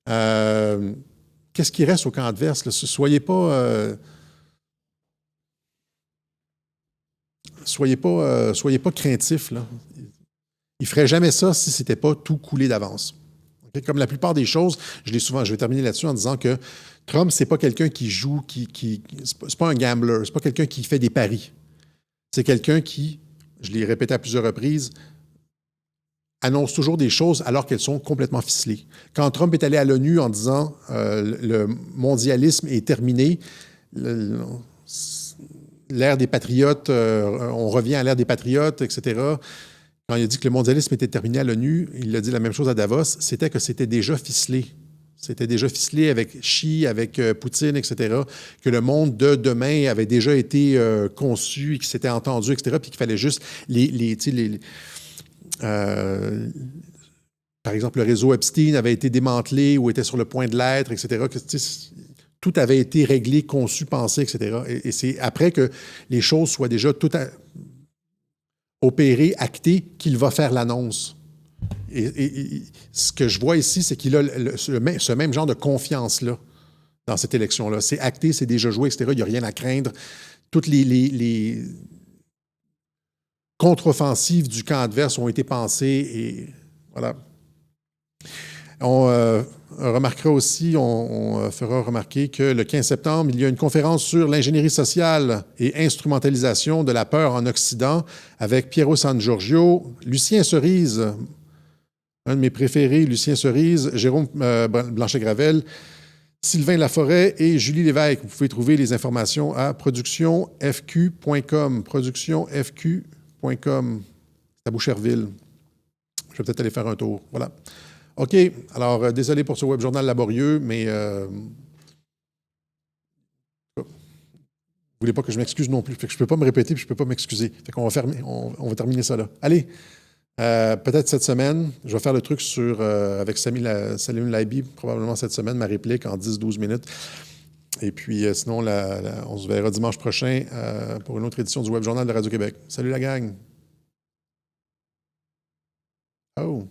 Qu'est-ce qui reste au camp adverse? Là? Soyez pas craintifs. Là. Il ne ferait jamais ça si ce n'était pas tout coulé d'avance. Et comme la plupart des choses, je vais terminer là-dessus en disant que Trump, c'est pas quelqu'un qui joue, c'est pas un gambler, c'est pas quelqu'un qui fait des paris. C'est quelqu'un qui, je l'ai répété à plusieurs reprises, annonce toujours des choses alors qu'elles sont complètement ficelées. Quand Trump est allé à l'ONU en disant le mondialisme est terminé, l'ère des patriotes, on revient à l'ère des patriotes, etc. Quand il a dit que le mondialisme était terminé à l'ONU, il a dit la même chose à Davos, c'était que c'était déjà ficelé. C'était déjà ficelé avec Xi, avec Poutine, etc., que le monde de demain avait déjà été conçu, et qu'il s'était entendu, etc., puis qu'il fallait juste par exemple, le réseau Epstein avait été démantelé ou était sur le point de l'être, etc., que tout avait été réglé, conçu, pensé, etc. Et c'est après que les choses soient déjà toutes opérées, actées, qu'il va faire l'annonce. Et ce que je vois ici, c'est qu'il a ce même genre de confiance-là dans cette élection-là. C'est acté, c'est déjà joué, etc. Il n'y a rien à craindre. Toutes les contre-offensives du camp adverse ont été pensées et voilà. On remarquera aussi, on fera remarquer que le 15 septembre, il y a une conférence sur l'ingénierie sociale et instrumentalisation de la peur en Occident avec Piero San Giorgio, Lucien Cerise, un de mes préférés, Lucien Cerise, Jérôme Blanchet-Gravel, Sylvain Laforêt et Julie Lévesque. Vous pouvez trouver les informations à productionfq.com. Productionfq.com. C'est à Boucherville. Je vais peut-être aller faire un tour. Voilà. OK. Alors, désolé pour ce web journal laborieux, mais vous voulez pas que je m'excuse non plus. Fait que je ne peux pas me répéter puis je ne peux pas m'excuser. Fait qu'on va on va terminer ça là. Allez. Peut-être cette semaine, je vais faire le truc avec Salim Laibi, probablement cette semaine, ma réplique en 10-12 minutes. Et puis sinon, on se verra dimanche prochain pour une autre édition du Web Journal de Radio-Québec. Salut la gang! Oh!